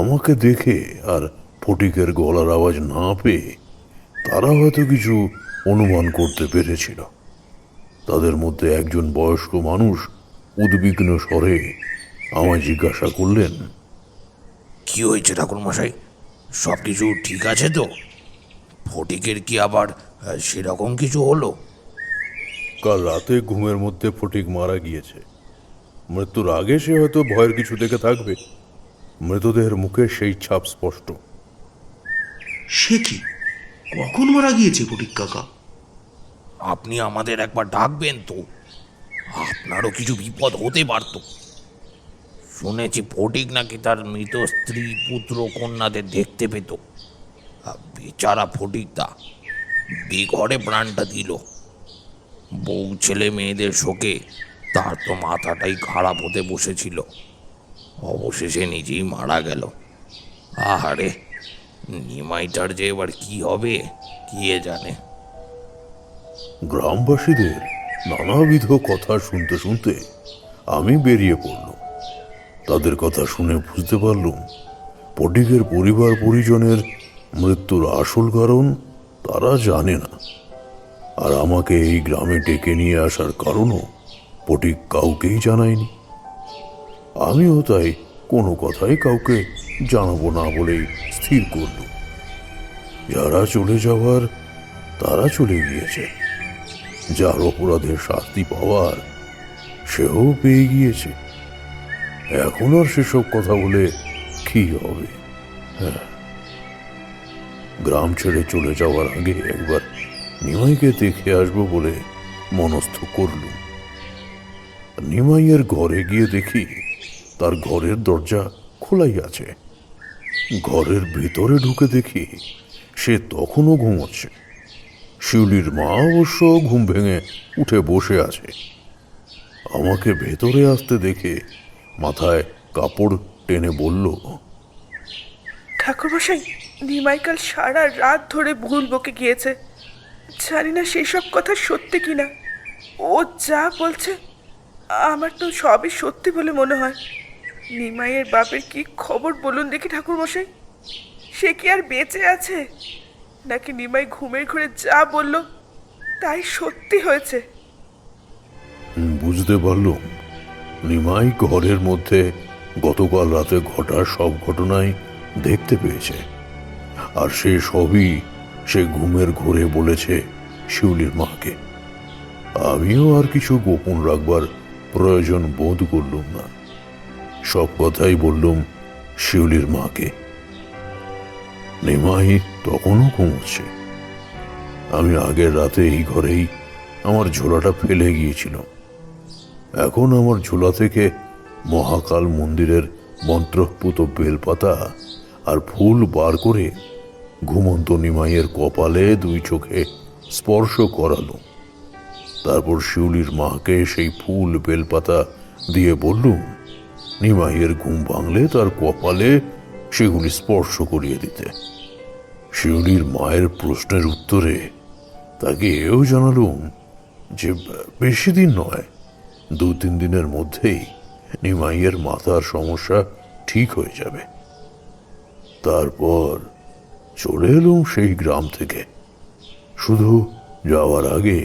আমাকে দেখে আর ফটিকের গলার আওয়াজ না পেয়ে তারা হয়তো কিছু অনুমান করতে পেরেছিল। তাদের মধ্যে একজন বয়স্ক মানুষ উদ্বিগ্ন স্বরে আমায় জিজ্ঞাসা করলেন, কি হয়েছে ঠাকুরমশাই? সব কিছু ঠিক আছে তো? ফটিকের কি আবার সেরকম কিছু হলো? কাল রাতে ঘুমের মধ্যে ফটিক মারা গিয়েছে। মৃত্যুর আগে সে হয়তো ভয়ের কিছু দেখে থাকবে। মৃতদেহের মুখে সেই ছাপ স্পষ্ট। সে কি, কখন মারা গিয়েছে ফটিক কাকা? আপনি আমাদের একবার ডাকবেন তো, আপনারও কিছু বিপদ হতে পারত। শুনেছি ফটিক নাকি তার মৃত স্ত্রী পুত্র কন্যাদের দেখতে পেত। বেচারা ফটিকদা বেঘরে প্রাণটা দিল। বউ ছেলে মেয়েদের শোকে তার তো মাথাটাই খারাপ হতে বসেছিল। অবশেষে নিজেই মারা গেল। আহারে, নিমাইটার যে এবার কি হবে কে জানে। গ্রামবাসীদের নানাবিধ কথা শুনতে শুনতে আমি বেরিয়ে পড়লাম। তাদের কথা শুনে বুঝতে পারলুম ফটিকের পরিবার পরিজনের মৃত্যুর আসল কারণ তারা জানে না। আর আমাকে এই গ্রামে ডেকে নিয়ে আসার কারণও ফটিক কাউকেই জানায়নি। আমিও তাই কোনো কথাই কাউকে জানাবো না বলেই স্থির করল। যারা চলে যাওয়ার তারা চলে গিয়েছে, যার অপরাধের শাস্তি পাওয়ার সেও পেয়ে গিয়েছে। এখন আর সেসব কথা বলে কি হবে? হ্যাঁ, গ্রাম ছেড়ে চলে যাওয়ার আগে একবার নিমাইকে দেখে আসবো বলে মনস্থ করলুম। নিমাইয়ের ঘরে গিয়ে দেখি তার ঘরের দরজা খোলাই আছে। ঘরের ভিতরে ঢুকে দেখি সে তখনও ঘুমোচ্ছে। শিউলির মা অবশ্য ঘুম ভেঙে উঠে বসে আছে। আমাকে ভেতরে আসতে দেখে মাথায় কাপড় টেনে বলল, ঠাকুরমশাই, নিমাই কাল সারা রাত ধরে ভুল বকে গিয়েছে। জানি না সেসব কথা সত্যি কিনা। ও যা বলছে আমার তো সবই সত্যি বলে মনে হয়। নিমাইয়ের বাপের কি খবর বলুন দেখি ঠাকুরমশাই। সে কি আর বেঁচে আছে, নাকি নিমাই ঘুমের ঘরে যা বলল তাই সত্যি হয়েছে? বুঝতে পারলুম নিমাই ঘরের মধ্যে গতকাল রাতে ঘটা সব ঘটনাই দেখতে পেয়েছে, আর সে সবই সে ঘুমের ঘোরে বলেছে শিউলির মাকে। আমিও আর কিছু গোপন রাখবার প্রয়োজন বোধ করলুম না, সব কথাই বললুম শিউলির মাকে। নিমাই তখনও ঘুমোচ্ছে। আমি আগের রাতে এই ঘরেই আমার ঝোলাটা ফেলে গিয়েছিল। এখন আমার ঝোলা থেকে মহাকাল মন্দিরের মন্ত্রপুত বেলপাতা আর ফুল বার করে ঘুমন্ত নিমাইয়ের কপালে দুই চোখে স্পর্শ করালো। তারপর শিউলির মাকে সেই ফুল বেলপাতা দিয়ে বললুম নিমাইয়ের ঘুম ভাঙলে তার কপালে সেগুলি স্পর্শ করিয়ে দিতে। শিউলির মায়ের প্রশ্নের উত্তরে তাকে এও জানালুম যে বেশি দিন নয়, 2-3 দিনের মধ্যেই নিমাইয়ের মাথার সমস্যা ঠিক হয়ে যাবে। তারপর চলে এলুম সেই গ্রাম থেকে। শুধু যাওয়ার আগে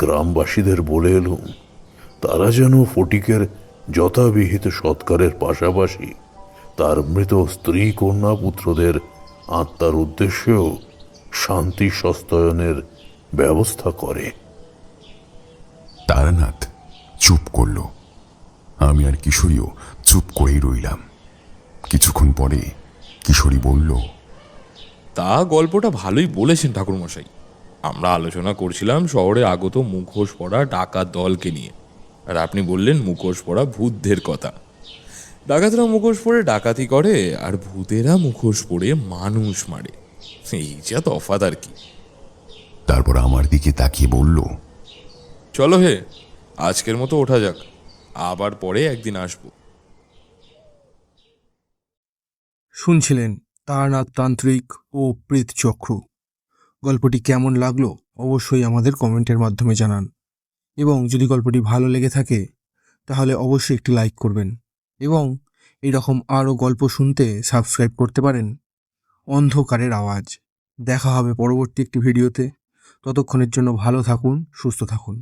গ্রামবাসীদের বলে এলুম তারা যেন ফটিকের যথাবিহিত সৎকারের পাশাপাশি তার মৃত স্ত্রী কন্যা পুত্রদের আত্মার উদ্দেশ্যেও শান্তি সস্তয়নের ব্যবস্থা করে। তারানাথ চুপ করল। আমি আর কিশোরীও চুপ করেই রইলাম। কিছুক্ষণ পরে কিশোরী বলল, তা গল্পটা ভালোই বলেছেন ঠাকুরমশাই। আমরা আলোচনা করছিলাম শহরে আগত মুখোশ পরা ডাকাত দলকে নিয়ে, আর আপনি বললেন মুখোশ পরা ভূতদের কথা। ডাকাতরা মুখোশ পরে ডাকাতি করে, আর ভূতেরা মুখোশ পরে মানুষ মারে। এই যা তফাৎ আর কি। তারপর আমার দিকে তাকিয়ে বলল, চলো হে, আজকের মতো ওঠা যাক, আবার পরে একদিন আসবো। শুনছিলেন তারানাথ তান্ত্রিক ও প্রীত চক্রু। গল্পটি কেমন লাগলো অবশ্যই আমাদের কমেন্টের মাধ্যমে জানান, এবং যদি গল্পটি ভালো লেগে থাকে তাহলে অবশ্যই একটি লাইক করবেন, এবং এরকম আরও গল্প শুনতে সাবস্ক্রাইব করতে পারেন অন্ধকারের আওয়াজ। দেখা হবে পরবর্তী একটি ভিডিওতে। ততক্ষণের জন্য ভালো থাকুন, সুস্থ থাকুন।